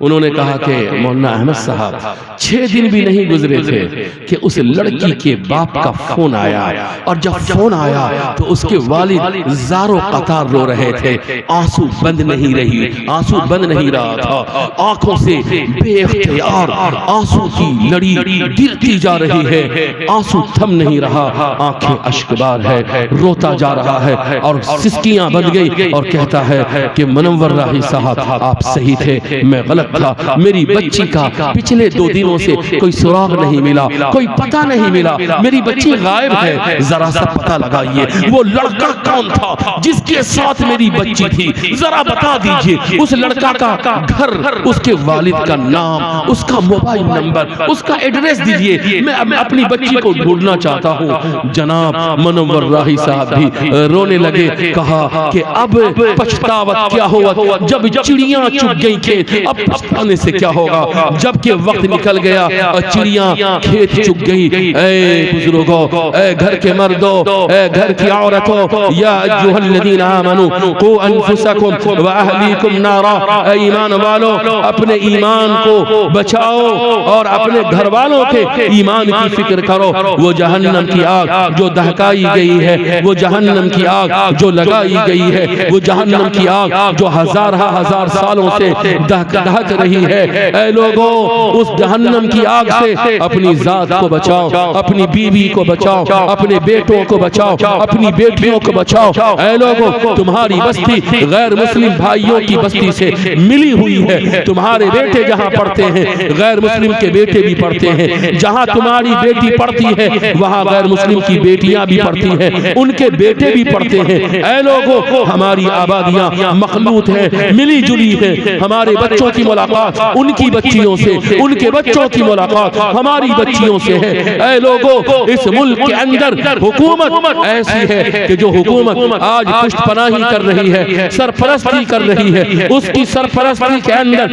उन्होंने कहा कि मौलाना अहमद साहब 6 दिन भी नहीं गुजरे थे कि उस लड़की के बाप का फोन आया, और जब फोन आया तो उसके वालिद ज़ारो कतार रो रहे थे, आंसू बंद नहीं रहा था, आंखों से बेइख्तियार आंसू की लड़ी गिरती जा रही है, आंसू थम नहीं रहा, आंखें अश्कबार है, रोता जा रहा है और सिसकियां बन गई और कहता है कि मुनव्वर राही साहब आप सही थे, मैं गलत था, मेरी बच्ची का पिछले 2 दिनों से कोई सुराग नहीं मिला, कोई पता नहीं मिला, मेरी बच्ची गायब है, जरा सा पता लगाइए, वो लड़का कौन था जिसके साथ मेरी बच्ची थी, जरा बता दीजिए, उस लड़का का घर, उसके वालिद का नाम, उसका मोबाइल नंबर, उसका एड्रेस दीजिए, मैं अपनी बच्ची को ढूंढना चाहता हूँ। जनाब मुनव्वर राही साहब भी रोने लगे, कहा कि अब पछतावा क्या हुआ, जब चिड़ियां चुग गई खेत, अब पछताने से क्या होगा। जबकि वक्त निकल गया और चिड़ियां खेत चुग गई। ऐ बुजुर्गों, ऐ घर के मर्दों, ऐ घर की औरतों, या अय्युहल्लज़ीना आमनू कू अनफुसकुम व अहलीकुम नारा, ऐ ईमान वालों अपने ईमान को बचाओ और अपने घर वालों के ईमान की फिक्र करो। वो जहन्नम की आग जो दहकाई गई है, वो जहन्नम की आग जो लगाई गई है, वो जहन्नम की आग जो हजार सालों से दहक रही है। ऐ लोगों, उस जहन्नम की आग से अपनी जात को बचाओ, अपनी बीवी को बचाओ, अपने बेटों को बचाओ, अपनी बेटियों को बचाओ। ऐ लोगों, तुम्हारी बस्ती गैर मुस्लिम भाइयों की बस्ती से मिली हुई है। तुम्हारे बेटे जहाँ पढ़ते हैं गैर मुस्लिम के बेटे भी पढ़ते हैं। जहाँ तुम्हारी बेटी पढ़ती है वहाँ गैर मुस्लिम की बेटियां भी पढ़ती हैं, उनके बेटे भी पढ़ते हैं। ऐ लोगों, हमारी आबादियां मखलूत है, मिली जुली है। हमारे बच्चों की मुलाकात उनकी बच्चियों से, उनके बच्चों की मुलाकात हमारी बच्चियों से है। ऐ लोगों, इस मुल्क के अंदर हुकूमत ऐसी है कि जो हुकूमत आज पुष्टपनाही कर रही है, सरपरस्ती कर रही है, उसकी सरपरस्ती के अंदर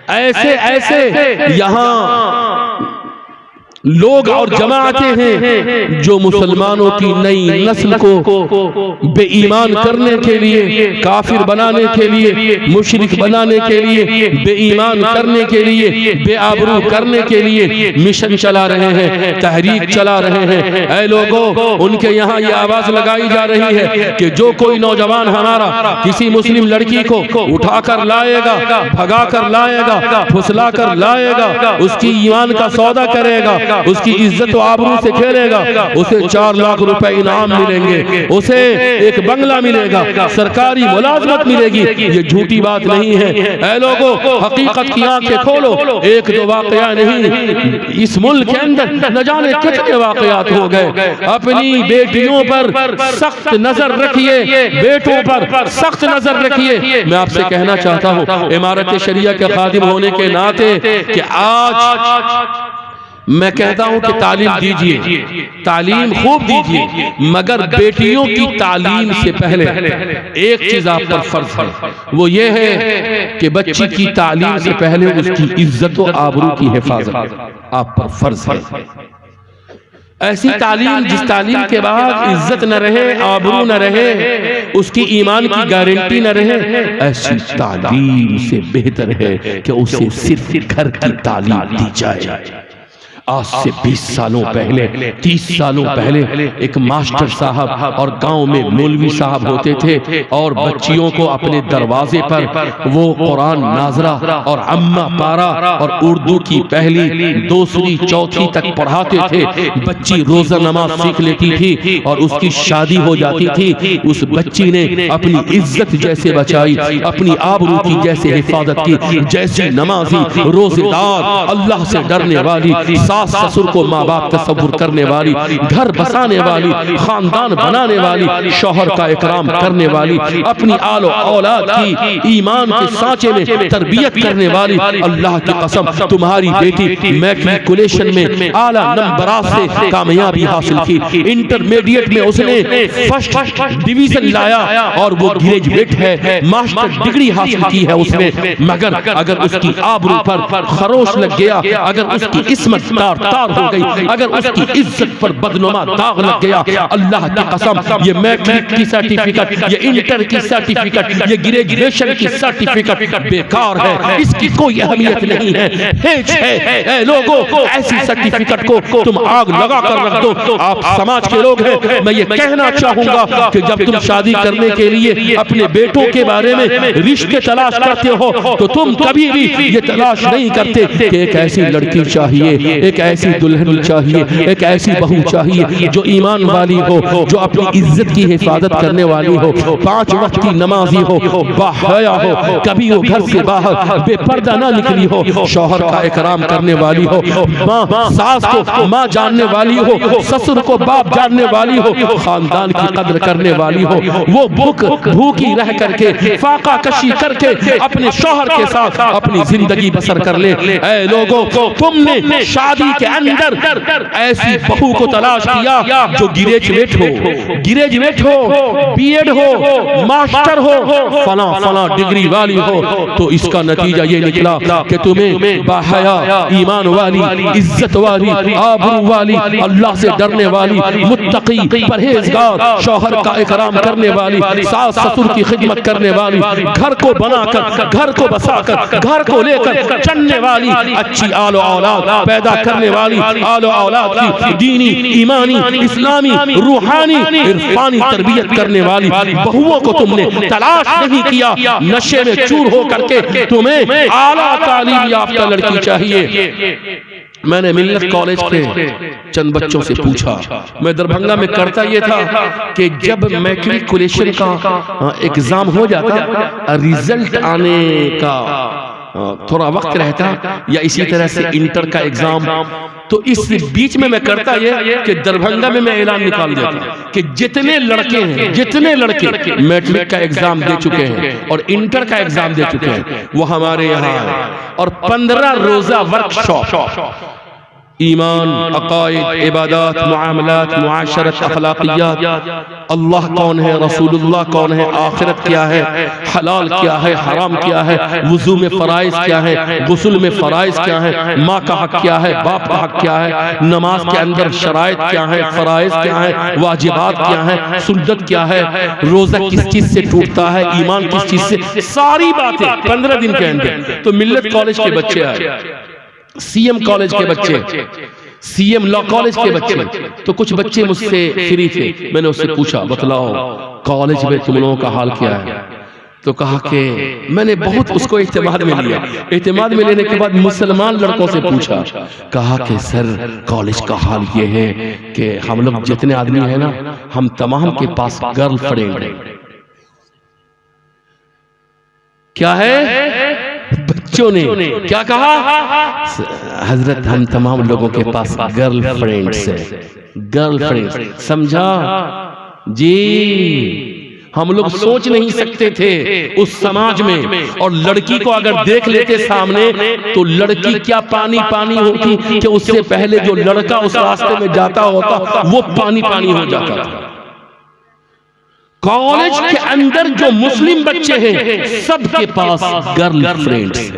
ऐसे यहाँ लोग और जमातें हैं जो मुसलमानों की नई नस्ल को बेईमान करने के लिए, काफिर बनाने के लिए, मुशरिक बनाने के लिए, बेईमान करने के लिए, बेआबरू करने के लिए मिशन चला रहे हैं, तहरीक चला रहे हैं। ऐ लोगों, उनके यहाँ ये आवाज लगाई जा रही है कि जो कोई नौजवान हमारा किसी मुस्लिम लड़की को उठाकर लाएगा, भगा कर लाएगा, फुसला कर लाएगा, उसकी ईमान का सौदा करेगा, उसकी इज्जत व आबरू से खेलेगा, उसे 4 लाख रुपए इनाम मिलेंगे, उसे एक बंगला मिलेगा, सरकारी मुलाजमत मिलेगी। ये झूठी बात नहीं है। ऐ लोगों, हकीकत की आंखें खोलो। एक दो वाकया नहीं, इस मुल्क के अंदर न जाने कितने वाकयात हो गए। अपनी बेटियों पर सख्त नजर रखिए, बेटों पर सख्त नजर रखिए। मैं आपसे कहना चाहता हूँ इमारत शरिया के खादिम होने के नाते कि आज मैं कहता हूं कि तालीम दीजिए, तालीम खूब दीजिए, मगर बेटियों की तालीम से पहले एक चीज आप पर फर्ज है, वो ये है कि बच्ची की तालीम से पहले उसकी इज्जत और आबरू की हिफाजत आप पर फर्ज है। ऐसी तालीम जिस तालीम के बाद इज्जत न रहे, आबरू न रहे, उसकी ईमान की गारंटी न रहे, ऐसी तालीम से बेहतर है कि उसे सिर्फ घर की तालीम दी जाए। आज से 20 सालों पहले, 30 सालों पहले एक मास्टर साहब और गांव में मौलवी साहब होते थे और बच्चियों को अपने दरवाजे पर वो कुरान नाजरा और अम्मा पारा और उर्दू की पहली, दूसरी, चौथी तक पढ़ाते थे। बच्ची रोजा नमाज सीख लेती थी और उसकी शादी हो जाती थी। उस बच्ची ने अपनी इज्जत जैसे बचाई, अपनी आबरू की जैसे हिफाजत की, जैसी नमाजी, रोजेदार, अल्लाह से डरने वाली, सास ससुर को माँ बाप तस्वुर करने वाली, घर बसाने वाली, खानदान बनाने वाली, शौहर का इकराम करने वाली, अपनी आलो औलाद की ईमान के सांचे में तरबियत करने वाली। अल्लाह की कसम, तुम्हारी बेटी मैट्रिकुलेशन में आला नंबरात से कामयाबी हासिल की, इंटरमीडिएट में उसने फर्स्ट डिवीजन लाया और वो ग्रेजुएट है, मास्टर डिग्री हासिल की है उसने। मगर अगर उसकी आबरू पर खरोश लग गया, अगर उसकी इस्मत तार हो गई, अगर उसकी इज्जत पर बदनुमा दाग लग गया, अल्लाह की कसम, ये मैट्रिक की सर्टिफिकेट, ये इंटर की सर्टिफिकेट, ये ग्रेजुएशन की सर्टिफिकेट बेकार है, इसकी कोई अहमियत नहीं है, हेज है। लोगों, ऐसी सर्टिफिकेट को तुम आग लगा कर रख दो। आप समाज के लोग हैं, मैं ये कहना चाहूंगा कि जब तुम शादी करने के लिए अपने बेटों के बारे में रिश्ते तलाश करते हो तो तुम कभी भी ये तलाश नहीं करते कि एक ऐसी लड़की चाहिए, एक ऐसी दुल्हन चाहिए, एक ऐसी बहू चाहिए जो ईमान वाली हो, जो अपनी इज्जत की हिफाजत करने वाली हो, 5 वक्त की नमाजी हो, बाहया हो, कभी वो घर से बाहर बेपर्दा ना निकली हो, शौहर का इकराम करने वाली हो, माँ सास को माँ जानने वाली हो, ससुर को बाप जानने वाली हो, खानदान की कदर करने वाली हो, वो भूखी रह करके, फाका कशी करके अपने शौहर के साथ अपनी जिंदगी बसर कर ले। ऐ लोगों, तुमने शादी शादी के अंदर ऐसी बहू को तलाश किया जो ग्रेजुएट हो, बीएड हो, मास्टर हो, फला फला डिग्री वाली हो, तो इसका नतीजा ये निकला कि तुम्हें बाहया, ईमान वाली, इज्जत वाली, आबरू वाली, अल्लाह से डरने वाली, मुत्तकी, परहेजगार, शौहर का इकराम करने वाली, सास ससुर की खिदमत करने वाली, घर को बनाकर, घर को बसाकर, घर को लेकर चलने वाली, अच्छी आलो औलाद पैदा करने वाली, आलो औलाद की दीनी, ईमानी, इस्लामी, रूहानी, इरफानी तरबियत करने वाली बहुओं को तुमने तलाश नहीं किया। नशे में चूर हो करके तुम्हें आला तालीम याफ्ता लड़की चाहिए। मैंने मिल्लत कॉलेज के चंद बच्चों से पूछा, मैं दरभंगा में करता ये था कि जब मैट्रिकुलेशन का एग्जाम हो जाता, रिजल्ट आने का थोड़ा वक्त रहता, या इसी तरह से इंटर का एग्जाम, तो इस बीच में मैं करता ये कि दरभंगा में मैं ऐलान निकाल देता कि जितने लड़के मैट्रिक का एग्जाम दे चुके हैं और इंटर का एग्जाम दे चुके हैं वो हमारे यहाँ आए, और 15 रोजा वर्कशॉप, ईमान, अकायद, इबादत, मुआमलात, मुआशरत, अखलाकियात, अल्लाह कौन है, रसूलुल्लाह कौन है, आखिरत क्या है, हलाल क्या है, हराम क्या है, वुजू में फराइज क्या है, गुस्ल में फराइज क्या है, माँ का हक क्या है, बाप का हक क्या है, नमाज के अंदर शराइत क्या है, फराइज क्या है, वाजिबात क्या है, सुन्नत क्या है, रोजा किस चीज से टूटता है, ईमान किस चीज से, सारी बातें 15 दिन के अंदर। तो मिल्लत कॉलेज के बच्चे आए, सीएम कॉलेज के बच्चे, सीएम लॉ कॉलेज के बच्चे, तो कुछ बच्चे मुझसे फ्री थे। मैंने उससे पूछा, बतलाओ कॉलेज में तुम लोगों का हाल क्या है? तो कहा कि मैंने बहुत उसको इत्तेमाद में लिया। इत्तेमाद में लेने के बाद मुसलमान लड़कों से पूछा, कहा कि सर कॉलेज का हाल ये है कि हम लोग जितने आदमी हैं ना, हम तमाम के पास गर्लफ्रेंड है। क्या है? बच्चों ने क्या कहा? हजरत हम तमाम लोगों के पास गर्लफ्रेंड्स है। गर्लफ्रेंड समझा जी? हम लोग सोच नहीं सकते थे उस समाज में, और लड़की को अगर देख लेते सामने तो लड़की क्या पानी पानी होती कि उससे पहले जो लड़का उस रास्ते में जाता होता वो पानी पानी हो जाता था। कॉलेज के अंदर जो मुस्लिम बच्चे हैं सबके पास गर्लफ्रेंड्स हैं।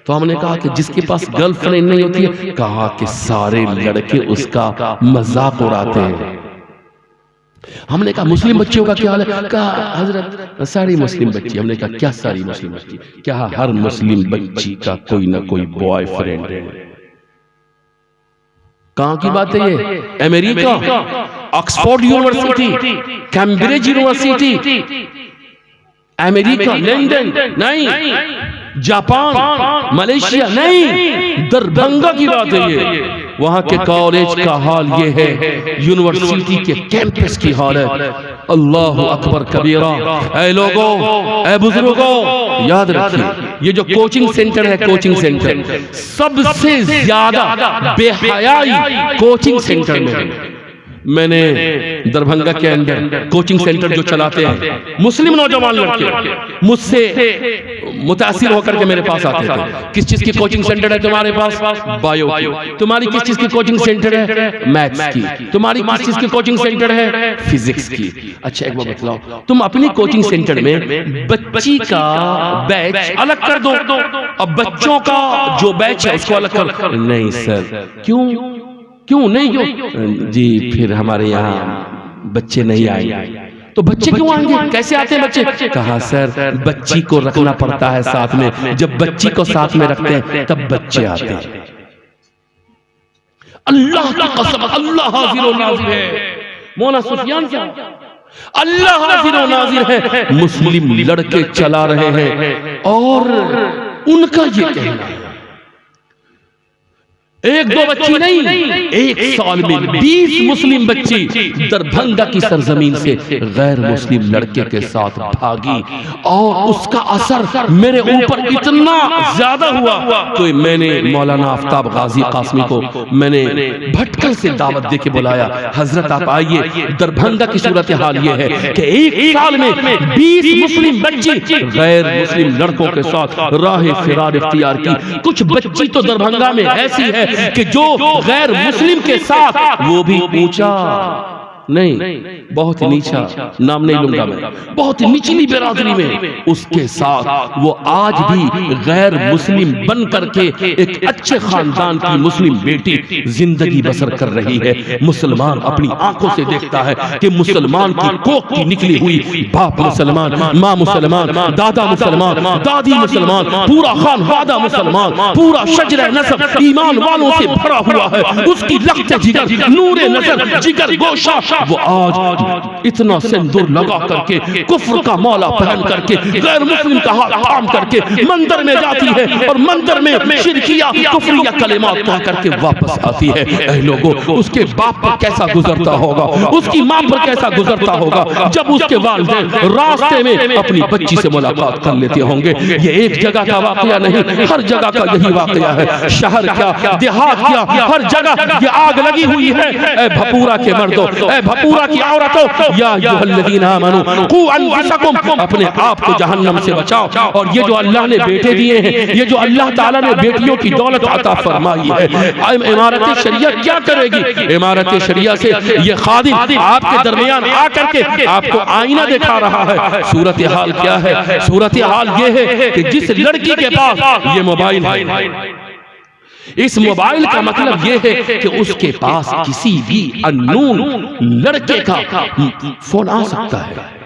तो हमने कहा कि जिसके पास गर्लफ्रेंड नहीं होती है, कहा कि सारे लड़के उसका मजाक उड़ाते हैं। हमने कहा मुस्लिम बच्चियों का क्या हाल है? कहा हजरत सारी मुस्लिम बच्ची। हमने कहा क्या सारी मुस्लिम बच्ची? क्या हर मुस्लिम बच्ची का कोई ना कोई बॉयफ्रेंड है। कहां की बात है ये? America, Oxford university, Cambridge university, America, London नहीं, जापान, मलेशिया नहीं, दरभंगा की बात है ये। वहां के कॉलेज का हाल ये है, यूनिवर्सिटी के कैंपस की हालत। अल्लाह अकबर कबीरा। ऐ लोगों, ऐ बुजुर्गों, याद रखिए ये जो कोचिंग सेंटर है, कोचिंग सेंटर सबसे ज्यादा बेहयाई कोचिंग सेंटर में है। मैंने दरभंगा के अंदर कोचिंग सेंटर जो चलाते हैं मुस्लिम नौजवान लड़के मुझसे मुतासिर होकर के मेरे पास आते थे। किस चीज की कोचिंग सेंटर है तुम्हारे पास? बायो की। तुम्हारी किस चीज की कोचिंग सेंटर है? मैथ्स की। तुम्हारी किस चीज की कोचिंग सेंटर है? फिजिक्स की। अच्छा एक बार बतलाओ, तुम अपनी कोचिंग सेंटर में बच्ची का बैच अलग कर दो और बच्चों का जो बैच है उसको अलग कर। नहीं सर, क्यों नहीं? क्यों जी? फिर हमारे यहाँ बच्चे नहीं आएंगे। तो बच्चे क्यों आएंगे? कैसे आते हैं बच्चे? कहा सर बच्ची को रखना पड़ता है साथ में, जब बच्ची को साथ में रखते हैं तब बच्चे आते हैं। अल्लाह की कसम, अल्लाह हाजिर व नाजिर है। मौलाना सुफियान साहब, अल्लाह हाजिर व नाजिर है। मुस्लिम लड़के चला रहे हैं और उनका ये कहना है एक दो बच्ची नहीं, एक साल में 20 मुस्लिम बच्ची दरभंगा की सरजमीन से गैर मुस्लिम लड़के के साथ भागी, और उसका असर मेरे ऊपर इतना ज्यादा हुआ तो मैंने मौलाना आफ्ताब गाजी कासमी को मैंने भटकल से दावत दे के बुलाया। हजरत आप आइए, दरभंगा की सूरत हाल ये है कि एक साल में 20 मुस्लिम बच्ची गैर मुस्लिम लड़कों के साथ राह फिरार इख्तियार की। कुछ बच्ची तो दरभंगा में ऐसी है कि जो गैर मुस्लिम के साथ वो भी ऊंचा नहीं, बहुत नीचा, नाम नहीं लूंगा मैं, बहुत निचली बिरादरी में उसके साथ वो आज भी गैर मुस्लिम बन करके एक अच्छे खानदान की मुस्लिम बेटी जिंदगी बसर कर रही है। मुसलमान अपनी आंखों से देखता है कि मुसलमान की कोख की निकली हुई बाप मुसलमान, माँ मुसलमान, दादा मुसलमान, दादी मुसलमान, पूरा खानवादा मुसलमान, पूरा शजर नसब ईमान वालों से भरा हुआ है। उसकी लख्त जिगर, नूरे नजर, जिगर गोशा, वो आज इतना सिंदूर लगा करके, कुफ्र का माला पहन करके, गैर मुस्लिम का हाथ थाम करके मंदिर में जाती है और मंदिर में शिरकिया कुफ्रिया कलिमात पढ़ करके वापस आती है। ऐ लोगों, उसके बाप पर कैसा गुजरता होगा, उसकी मां पर कैसा गुजरता होगा जब उसके वालिदैन रास्ते में अपनी बच्ची से मुलाकात कर लेते होंगे। ये एक जगह का वाकया नहीं, हर जगह का यही वाकया है। शहर क्या, देहात क्या, हर जगह ये आग लगी हुई है। ऐ भपूरा के मर्दों, ऐ भपूरा की औरतों, या अय्युहल्लज़ीना आमनू कू अनफुसकुम, अपने आप को जहन्नम से बचाओ। और ये जो अल्लाह ने बेटे दिए हैं, ये जो अल्लाह ताला ने बेटियों की दौलत अता फरमाई है, इमारत शरिया क्या करेगी? इमारत शरिया से ये खादिम आपके दरमियान आकर के आपको आईना दिखा रहा है। सूरत हाल क्या है? सूरत हाल ये है कि जिस लड़की के पास ये मोबाइल है, इस मोबाइल का मतलब यह है कि उसके पास किसी भी अननोन लड़के का फोन आ सकता है।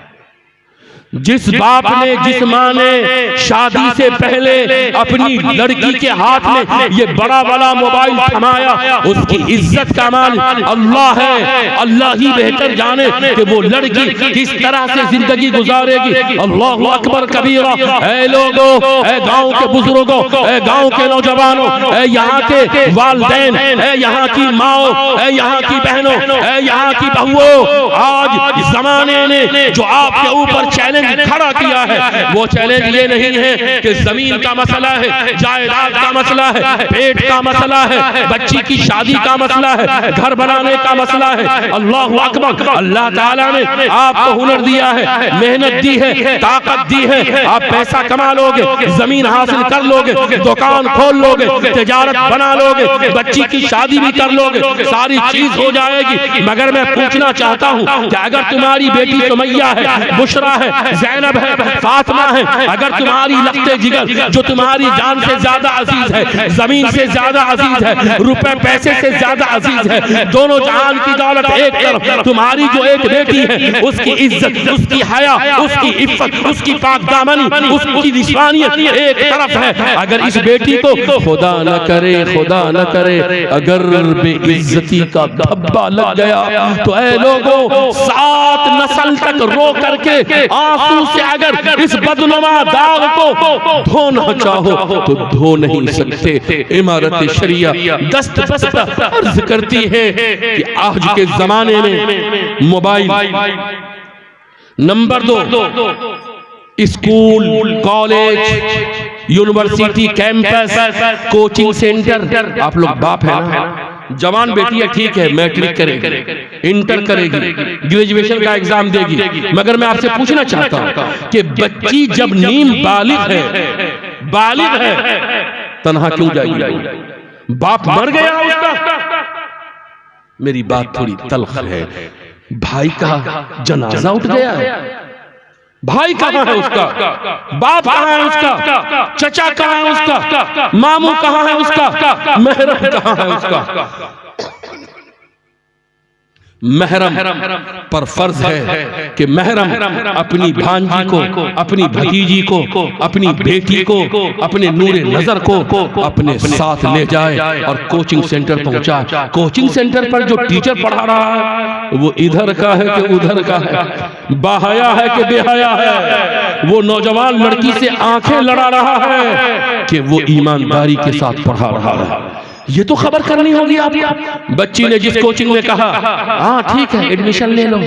जिस बाप ने, जिस माँ ने शादी से पहले अपनी लड़की के हाथ में ये बड़ा वाला मोबाइल थमाया, उसकी इज्जत का मालिक अल्लाह है। अल्लाह ही बेहतर जाने कि वो लड़की किस तरह से जिंदगी गुजारेगी। अल्लाहु अकबर कबीरा। ऐ लोगों, ऐ गांव के बुजुर्गों, ऐ गांव के नौजवानों, ऐ यहाँ के वालिदैन, ऐ यहाँ की माओ, ऐ यहाँ की बहनों, ऐ यहाँ की बहुओं, आज इस जमाने ने जो आपके ऊपर चैलेंज खड़ा किया है, वो चैलेंज ये नहीं है कि जमीन का मसला है, जायदाद का मसला है, पेट का मसला है, बच्ची की शादी का मसला है, घर बनाने का मसला है। अल्लाहु अकबर। अल्लाह ताला ने आपको हुनर दिया है, मेहनत दी है, ताकत दी है, आप पैसा कमा लोगे, जमीन हासिल कर लोगे, दुकान खोल लोगे, तिजारत बना लोगे, बच्ची की शादी भी कर लोगे, सारी चीज हो जाएगी। मगर मैं पूछना चाहता हूँ कि अगर तुम्हारी बेटी सुमैया है, बुशरा है, ज़ैनब है, फातिमा है, अगर तुम्हारी लख्ते जिगर जो तुम्हारी जान से ज्यादा अजीज है, जमीन से ज्यादा अजीज है, रुपए पैसे से ज्यादा अजीज है, दोनों जहान की दौलत एक तरफ, तुम्हारी जो एक बेटी है उसकी इज्जत, उसकी हया, उसकी इफ्फत, उसकी पाकदामनी, उसकी रिस्वानियत एक तरफ है। अगर इस बेटी को खुदा न करे, खुदा न करे, अगर बेइज्जती का धब्बा लग गया तो ऐ लोगों, 7 नस्ल तक रो करके आंसू से अगर इस बदनुमा दाग को धोना चाहो तो धो नहीं सकते। इमारत शरिया दस्त बस्त अर्ज करती है कि आज के जमाने में mobile, number 2 school, college, university, campus, coaching centre, आप लोग बाप है ना, जवान बेटी है, ठीक है, मैट्रिक करेगी, इंटर करेगी, ग्रेजुएशन का एग्जाम देगी, मगर मैं आपसे पूछना चाहता हूं कि बच्ची जब नीम बालिग है तन्हा क्यों जाएगी? बाप मर गया उसका। मेरी बात थोड़ी तल्ख है, भाई का जनाजा उठ गया है, भाई कहाँ है उसका, बाप कहाँ है उसका, चचा कहाँ है उसका, मामू कहाँ है उसका, महरम कहाँ है उसका। महरम पर फर्ज है कि महरम अपनी भांजी को, अपनी भतीजी को, अपनी बेटी को, अपने नूरे नजर को अपने साथ ले जाए और कोचिंग सेंटर पहुंचाए। कोचिंग सेंटर पर जो टीचर पढ़ा रहा है वो इधर का है कि उधर का है, बाहया है कि बेहया है, वो नौजवान लड़की से आंखें लड़ा रहा है कि वो ईमानदारी के साथ पढ़ा रहा है। ये तो खबर करनी होगी आपको। बच्ची ने जिस कोचिंग में कहा हाँ ठीक है एडमिशन ले लो,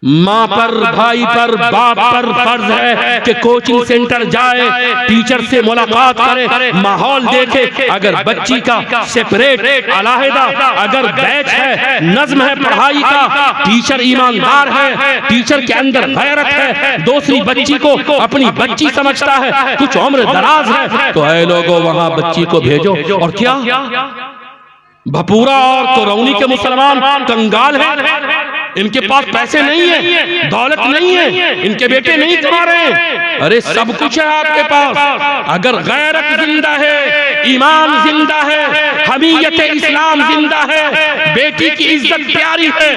माँ पर, भाई पर, बाप पर फर्ज है कि कोचिंग सेंटर जाए, टीचर से मुलाकात करे, माहौल देखे। अगर बच्ची का सेपरेट अलहदा अगर बैच है, नज्म है पढ़ाई का, टीचर ईमानदार है, टीचर के अंदर गैरत है, दूसरी बच्ची को अपनी बच्ची समझता है, कुछ उम्र दराज है, तो ऐ लोगों वहां बच्ची को भेजो। और क्या भपूरा और करौनी के मुसलमान कंगाल हैं, इनके पास पैसे नहीं है, दौलत नहीं है, इनके बेटे नहीं कमा रहे हैं। अरे सब कुछ है आपके पास। अगर गैरत जिंदा है, ईमान जिंदा है, हमीयत इस्लाम जिंदा है, बेटी की इज्जत प्यारी है,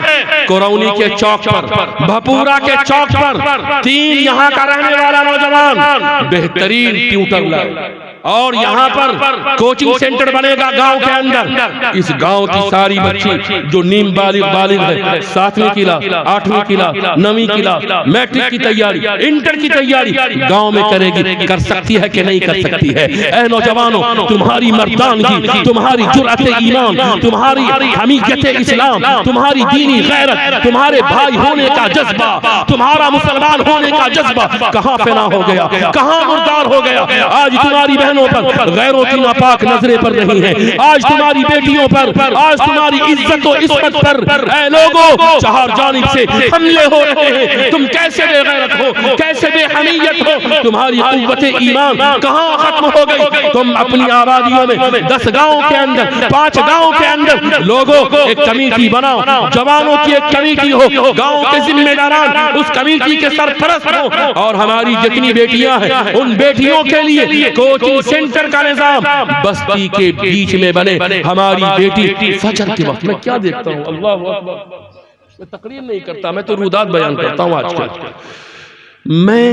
करौनी के चौक पर, भपूरा के चौक पर 3 यहाँ का रहने वाला नौजवान बेहतरीन ट्यूटर लाए और यहाँ पर कोचिंग सेंटर बनेगा गांव के अंदर। इस गांव की सारी बच्ची जो नीम बालिग है, 7वीं किला, 8वीं किला, 9वीं किला, मैट्रिक की तैयारी, इंटर की तैयारी गांव में करेगी। कर सकती है कि नहीं कर सकती है? ऐ नौजवानों, तुम्हारी मर्दानगी, तुम्हारी जुर्अत ईमान, तुम्हारी हमीयत इस्लाम, तुम्हारी दीनी गैरत, तुम्हारे भाई होने का जज्बा, तुम्हारा मुसलमान होने का जज्बा कहां फना हो गया, कहां मुर्दार हो गया? आज तुम्हारी बहनों पर गैरों की नापाक नजरें पर नहीं है, आज तुम्हारी बेटियों पर, आज तुम्हारी इज्जत और इस्मत पर ऐ लोगों चार जानिब से हमले हो रहे हैं। तुम कैसे बेगैरत हो, कैसे बेहमीयत हो? तुम्हारी कुव्वत ईमान कहां खत्म हो गई? तुम अपनी आबादियों में 10 गांव के अंदर, 5 गांव के अंदर लोगों एक कमेटी बनाओ, जवानों की एक कमेटी हो, गांव के जिम्मेदारान उस कमेटी के सरपरस्त हो, और हमारी जितनी बेटियां हैं उन बेटियों के लिए कोचिंग सेंटर का निजाम बस्ती के बीच में बने। हमारी बेटी फजर के वक्त, मैं क्या देखता हूँ, अल्लाह अकबर, मैं तकरीर नहीं करता, मैं तो रुदात बयान करता हूँ। आजकल मैं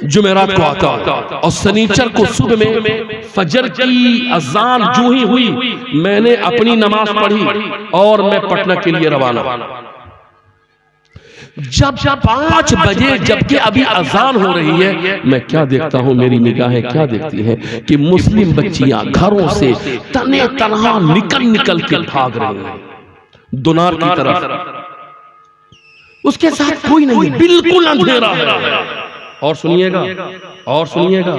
जुमेरात को आता हूँ और सनीचर को सुबह में फजर की अजान जो ही हुई, मैंने अपनी नमाज पढ़ी और मैं पटना के लिए रवाना। जब 5 बजे, जबकि अभी अजान हो रही है, मैं क्या देखता हूं, मेरी निगाहें क्या देखती हैं कि मुस्लिम बच्चियां घरों से तने तनहा निकल के भाग रही हैं दुनार की तरफ। उसके साथ कोई नहीं, बिल्कुल अंधेरा है। और सुनिएगा, और सुनिएगा,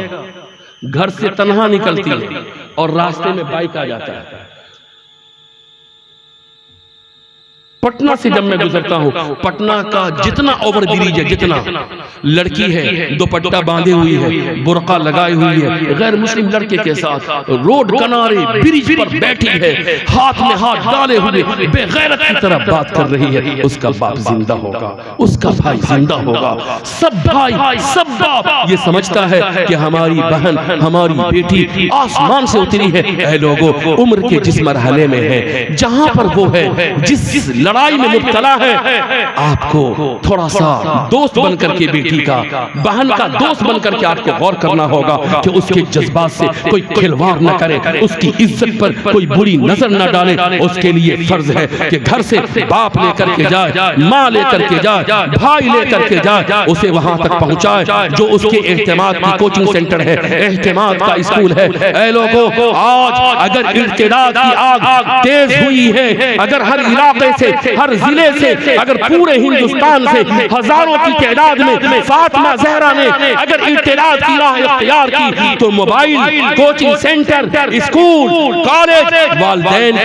घर से तनहा निकलती है और रास्ते में बाइक आ जाता है। पटना से जब मैं गुजरता हूँ, पटना का जितना ओवर ब्रिज है, जितना लड़की है दुपट्टा बांधे हुई है, बुर्का लगाई हुई है, गैर मुस्लिम लड़के के साथ रोड किनारे ब्रिज पर बैठी है, हाथ में हाथ डाले हुए बेगैरत की तरह बात कर रही है। उसका बाप जिंदा होगा, उसका भाई जिंदा होगा, सब भाई सब बाप ये समझता है कि हमारी बहन, हमारी बेटी आसमान से उतरी है। ऐ लोगों, उम्र के जिस मरहले में है, जहां पर वो है, जिस लड़ाई में मुब्तला है, आपको थोड़ा सा दोस्त बनकर के बेटी का, बहन का दोस्त बनकर के आपको गौर करना होगा कि उसके जज्बात से कोई खिलवाड़ न करे, उसकी इज्जत पर कोई बुरी नजर न डाले। उसके लिए फर्ज है कि घर से बाप लेकर के जाए, माँ लेकर के जाए, भाई लेकर के जाए, उसे वहां तक पहुंचाए जो उसके एहतिमाद की कोचिंग सेंटर है, एहतिमाद का स्कूल है। ऐ लोगों, आज अगर इर्तिदाद की आग तेज हुई है, अगर हर इलाके से, हर जिले से, अगर पूरे हिंदुस्तान से हजारों की तादाद में फातिमा ज़हरा ने अगर इर्तिदाद की राह इख्तियार की, तो mobile, coaching centre, school, college, वालिदैन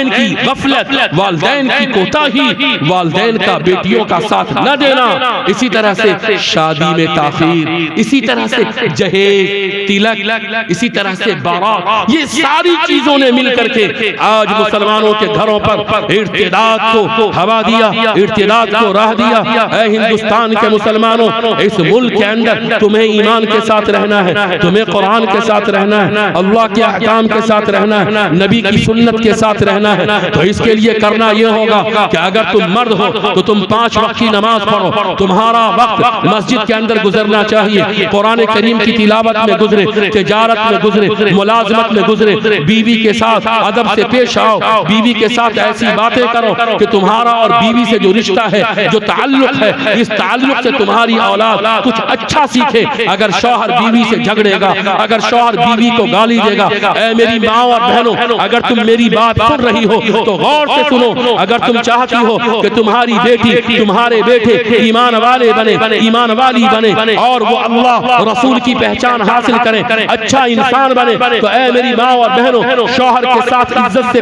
की गफलत, वालिदैन की कोताही, वालिदैन का बेटियों का साथ न देना, इसी तरह से शादी में ताखीर, इसी तरह से जहेज, तिलक, इसी तरह से बारात, ये सारी चीजों ने मिलकर के आज मुसलमानों के घरों पर इर्तिदाद को हवा दिया, इर्तिदाद को राह दिया। ऐ हिंदुस्तान के मुसलमानों, इस मुल्क के अंदर तुम्हें ईमान के साथ रहना है, तुम्हें कुरान के साथ रहना है, अल्लाह के अहकाम के साथ रहना है, नबी की सुन्नत के साथ रहना है। तो इसके लिए करना यह होगा कि अगर तुम मर्द हो तो तुम 5 वक्त की नमाज पढ़ो, तुम्हारा वक्त मस्जिद के अंदर गुजरना चाहिए, कुरान करीम की तिलावत में गुजरे, तिजारत में गुजरे, मुलाजमत में गुजरे, बीवी के साथ अदब से पेश आओ, बीवी के साथ ऐसी बातें करो कि तुम्हारा और बीवी से जो रिश्ता है, जो ताल्लुक है, इस ताल्लुक से तुम्हारी औलाद कुछ अच्छा सीखे। अगर शौहर बीवी से झगड़ेगा, अगर शौहर बीवी को गाली देगा, ऐ मेरी माँ और बहनों, अगर तुम मेरी बात सुन रही हो तो गौर से सुनो। अगर तुम चाहती हो कि तुम्हारी बेटी, तुम्हारे बेटे ईमान वाले बने, ईमान वाली बने और वो अल्लाह रसूल की पहचान हासिल करें, अच्छा इंसान बने, तो ऐ मेरी माँ और बहनों, शौहर के साथ इज्जत से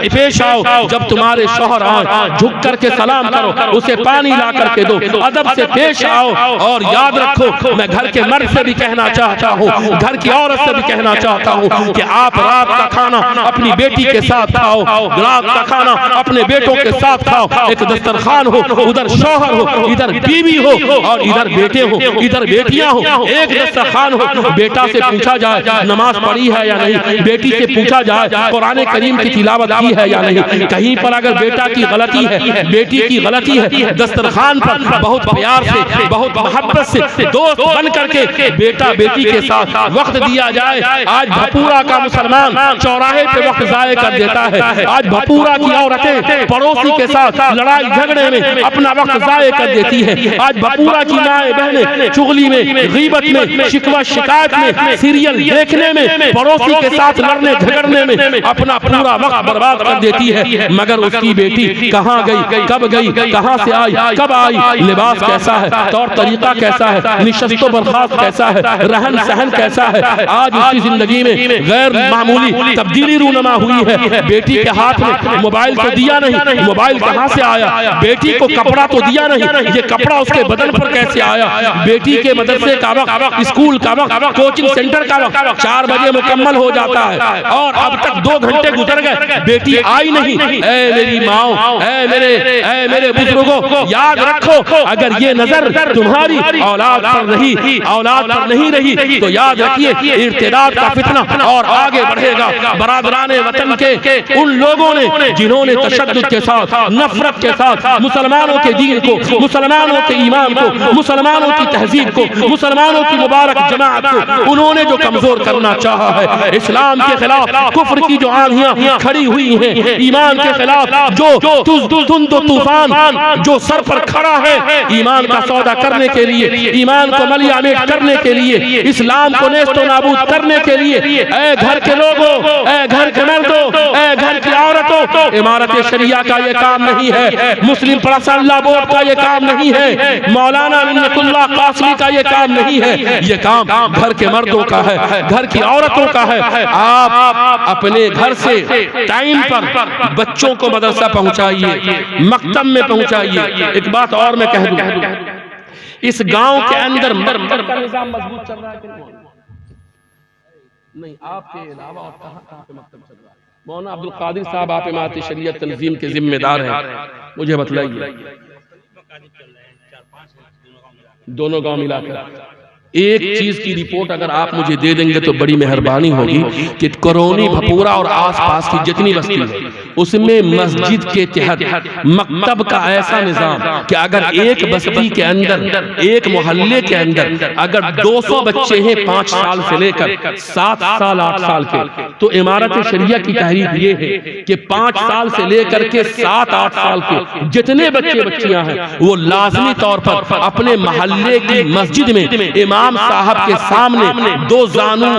पेश आओ। जब तुम्हारे शौहर आए, झुक करके सलाम करो, उसे पानी ला करके दो, अदब से पेश आओ। और याद रखो, मैं घर के मर्द से भी कहना चाहता हूँ, घर की औरत से भी कहना चाहता हूँ कि आप रात का खाना अपनी बेटी के साथ खाओ, रात का खाना अपने बेटों के साथ खाओ। एक दस्तरखान हो, उधर शौहर हो, इधर बीवी हो और इधर बेटे हो, इधर बेटियां हो। एक दस्तरखान हो, बेटा से पूछा जाए नमाज पढ़ी है या नहीं, बेटी से पूछा जाए कुरान करीम की तिलावत की है या नहीं। कहीं पर अगर बेटा की गलती है, बेटी की गलती है, दस्तरखान पर बहुत प्यार से, बहुत मोहब्बत से दोस्त बन करके बेटा बेटी के साथ वक्त दिया जाए। आज भपूरा का मुसलमान चौराहे पे वक्त जाया कर देता है। आज भपूरा की औरतें पड़ोसी के साथ लड़ाई झगड़े में अपना वक्त जाया कर देती है। आज भपूरा की माएं बहनें चुगली में, गीबत में, शिकवा शिकायत में, सीरियल देखने में, पड़ोसी के साथ लड़ने झगड़ने में अपना पूरा वक्त बर्बाद कर देती है। मगर उसकी बेटी कहाँ गई, कब गई, कहाँ से आई, कब आई, लिबास कैसा है, तौर तरीका कैसा है, निशस्तो बर्खास्त कैसा है, रहन सहन कैसा है। आज उसकी जिंदगी में गैर मामूली तब्दीली रूनमा हुई है। बेटी के हाथ में मोबाइल तो दिया नहीं, मोबाइल कहाँ से आया, बेटी को कपड़ा तो दिया नहीं, ये कपड़ा उसके बदन पर कैसे आया। बेटी के मदरसे का वक्त, स्कूल का वक्त, कोचिंग सेंटर का वक्त 4 बजे मुकम्मल हो जाता है और अब तक 2 घंटे गुजर गए, बेटी आई नहीं। ऐ मेरी माओ, ऐ मेरे बुजुर्गों, याद रखो, अगर ये नजर तुम्हारी औलाद पर नहीं रही तो याद रखिए इर्तिदाद का फितना और आगे बढ़ेगा। बरादराने वतन के उन लोगों ने जिन्होंने तशद्दुद के साथ, नफरत के साथ मुसलमानों के दीन को, मुसलमानों के ईमान को, मुसलमानों की तहजीब को, मुसलमानों की मुबारक जमात को उन्होंने जो कमजोर करना चाहा है। इस्लाम के खिलाफ कुफ्र की जो आंधियां खड़ी हुई हैं, ईमान के खिलाफ जो तूफान जो सर पर खड़ा है, ईमान का सौदा करने के लिए, ईमान को मलियामेट करने के लिए, इस्लाम को नेस्तो नाबूद करने के लिए, ऐ घर के लोगों, ऐ घर के मर्दों, ऐ घर की औरतों, इमारत शरिया का ये काम नहीं है, मुस्लिम पर्सनल बोर्ड का ये काम नहीं है, मौलाना मिन्नतुल्लाह कासमी का ये काम नहीं है। ये काम घर के मर्दों का है, घर की औरतों का है। आप अपने घर से टाइम पर बच्चों को मदरसा पहुंचाइए, मकतब में पहुंचाइए। एक बात और मैं कह दूं, इस गांव के अंदर मकतब का निजाम मजबूत चल रहा है नहीं? आपके अलावा और कहां पे मकतब चल रहा है? मौलाना अब्दुल कादिर साहब आप इमारत शरीयत तंजीम के जिम्मेदार हैं, मुझे बतलाइए। दोनों गांव मिलाकर एक चीज की रिपोर्ट अगर आप मुझे दे देंगे तो बड़ी मेहरबानी होगी कि करौनी, भपूरा और आसपास की जितनी बस्ती है उसमें मस्जिद के तहत मकतब का ऐसा निजाम कि अगर एक बस्ती के अंदर, एक मोहल्ले के अंदर अगर 200 बच्चे हैं 5 साल से लेकर 7 साल 8 साल के, तो इमारत शरिया की तहरीक ये है कि 5 साल से लेकर के 7-8 साल के जितने बच्चे बच्चियां हैं वो लाजमी तौर पर अपने मोहल्ले की मस्जिद में इमाम साहब के सामने 2 जानू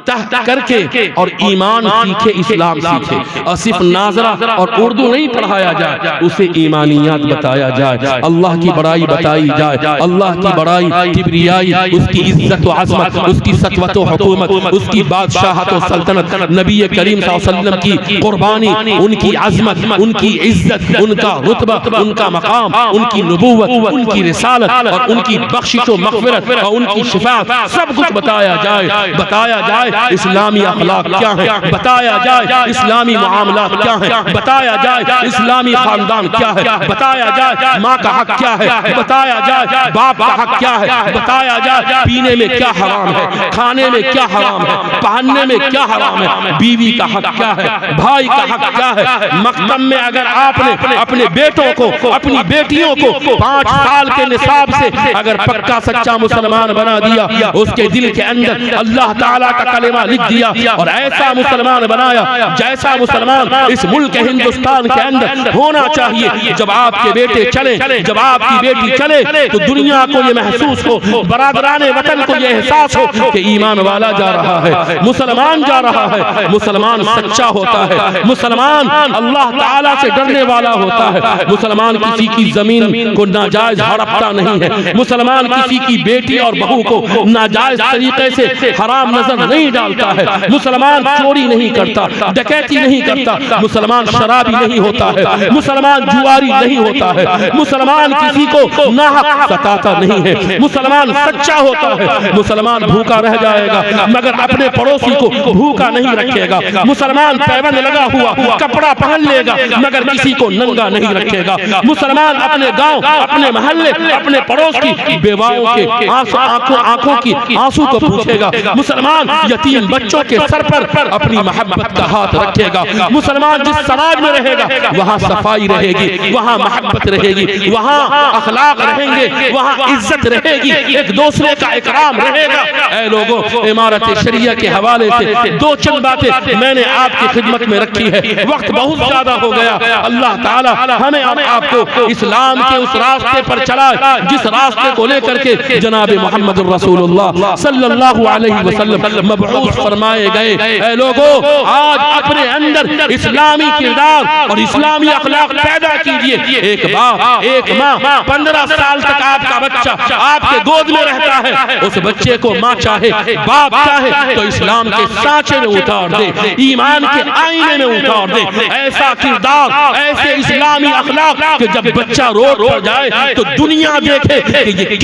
तह करके और ईमान सीखे, इस्लाम सीखे, और सिर्फ नाजरा और उर्दू नहीं पढ़ाया जाए, उसे ईमानियात बताया जाए, अल्लाह की बड़ाई बताई जाए, अल्लाह की बड़ाई, किबरियाई, उसकी इज्जत व अज़मत, उसकी सतवत व हुकूमत, उसकी बादशाहत व सल्तनत, नबी करीम सल्लल्लाहु अलैहि वसल्लम की कुर्बानी, उनकी अज़मत, उनकी इज्जत, उनका रुतबा, उनका मकाम, उनकी नबूवत, उनकी रिसालत और उनकी बख्शिश व मग़फ़िरत और उनकी शिफाअत सब कुछ बताया जाए। इस्लामी अखलाक क्या है बताया जाए, इस्लामी मुआमलात क्या है बताया जाए, इस्लामी खानदान क्या है बताया जाए, माँ का हक क्या है बताया जाए, बाप का हक क्या है बताया जाए, पीने में क्या हराम है, खाने में क्या हराम है, पहनने में क्या हराम है, बीवी का हक क्या है, भाई का हक क्या है। मकतब में अगर आपने अपने बेटों को, अपनी बेटियों को 5 साल के निसाब से अगर पक्का सच्चा मुसलमान बना दिया, उसके दिल के अंदर अल्लाह ताला का कलेमा लिख दिया और ऐसा मुसलमान बनाया जैसा मुसलमान इस मुल्क हिंदुस्तान के अंदर होना चाहिए। जब आपके बेटे चले, जब आपकी बेटी चले, तो दुनिया को ये महसूस हो, बरादराने वतन को ये एहसास हो कि ईमान वाला जा रहा है, मुसलमान जा रहा है, मुसलमान सच्चा होता है, मुसलमान अल्लाह ताला से डरने वाला होता है, मुसलमान किसी की जमीन को नाजायज हड़पता नहीं है, मुसलमान किसी की बेटी और बहू को नाजायज तरीके से हराम नजर नहीं डालता है, मुसलमान चोरी नहीं करता, डकैती नहीं करता, मुसलमान शराबी नहीं होता है, मुसलमान जुआरी नहीं होता है, मुसलमान किसी को नाहक सताता नहीं है, मुसलमान सच्चा होता है, मुसलमान भूखा रह जाएगा मगर अपने पड़ोसी को भूखा नहीं रखेगा, मुसलमान पैबंद लगा हुआ कपड़ा पहन लेगा मगर किसी को नंगा नहीं रखेगा, मुसलमान अपने गांव, अपने मोहल्ले, अपने पड़ोस की बेवाओं के आंखों की आंसू को पूछेगा, मुसलमान यतीम बच्चों के सर पर अपनी मोहब्बत का हाथ रखेगा, मुसलमान जिस समाज में रहेगा वहाँ सफाई रहेगी, वहाँ मोहब्बत रहेगी, वहाँ अखलाक रहेंगे, वहाँ इज्जत रहेगी, एक दूसरे का इकराम रहेगा। ऐ लोगों, इमारत शरिया के हवाले से दो चंद बातें मैंने आपकी खिदमत में रखी है, वक्त बहुत ज्यादा हो गया। अल्लाह ताला हमें और आपको इस्लाम के उस रास्ते पर चलाए जिस रास्ते को लेकर के जनाब मोहम्मद रसूलुल्लाह सल्लल्लाहु अलैहि वसल्लम मबऊस फरमाए गए। ऐ लोगों, आज अपने अंदर इस्लामी किरदार और इस्लामी अखलाक पैदा कीजिए। एक बाप, एक माँ, 15 साल तक आपका बच्चा आपके गोद में रहता है, उस बच्चे को माँ चाहे, बाप चाहे तो इस्लाम के सांचे में उतार दे, ईमान के आईने में उतार दे। ऐसा किरदार, ऐसे इस्लामी अखलाक कि जब बच्चा रोड पर जाए तो दुनिया देखे कि ये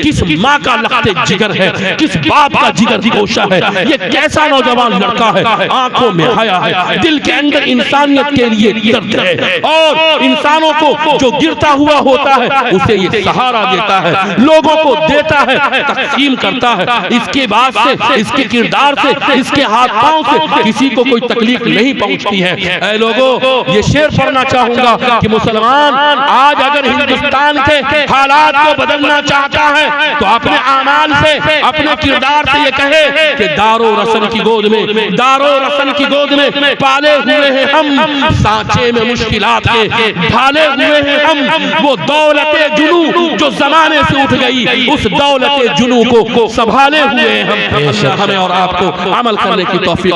किस माँ का लखते जिगर है, किस बाप का जिगर गोशा है, ये कैसा नौजवान लड़का है, आंखों में हया है, दिल के अंदर इंसानियत के लिए दर्द है और इंसानों को जो गिरता हुआ होता है उसे ये सहारा देता है, लोगों को देता है, तकसीम करता है। इसके बाद से, इसके किरदार से, इसके हाथ पांव से किसी को कोई तकलीफ नहीं पहुंचती है। ऐ लोगों, ये शेर पढ़ना चाहूंगा कि मुसलमान आज अगर हिंदुस्तान के हालात को बदलना चाहता है तो अपने आमाल से, अपने किरदार से ये कहे कि दारो रसन की गोद में, दारो रसन की गोद में पाले हुए हैं हम, सांचे में मुश्किलात के ढाले हुए हैं हम, वो दौलते जुनू जो जमाने से उठ गई उस दौलते जुनू को संभाले हुए हम। हमें और आपको अमल करने की तौफीक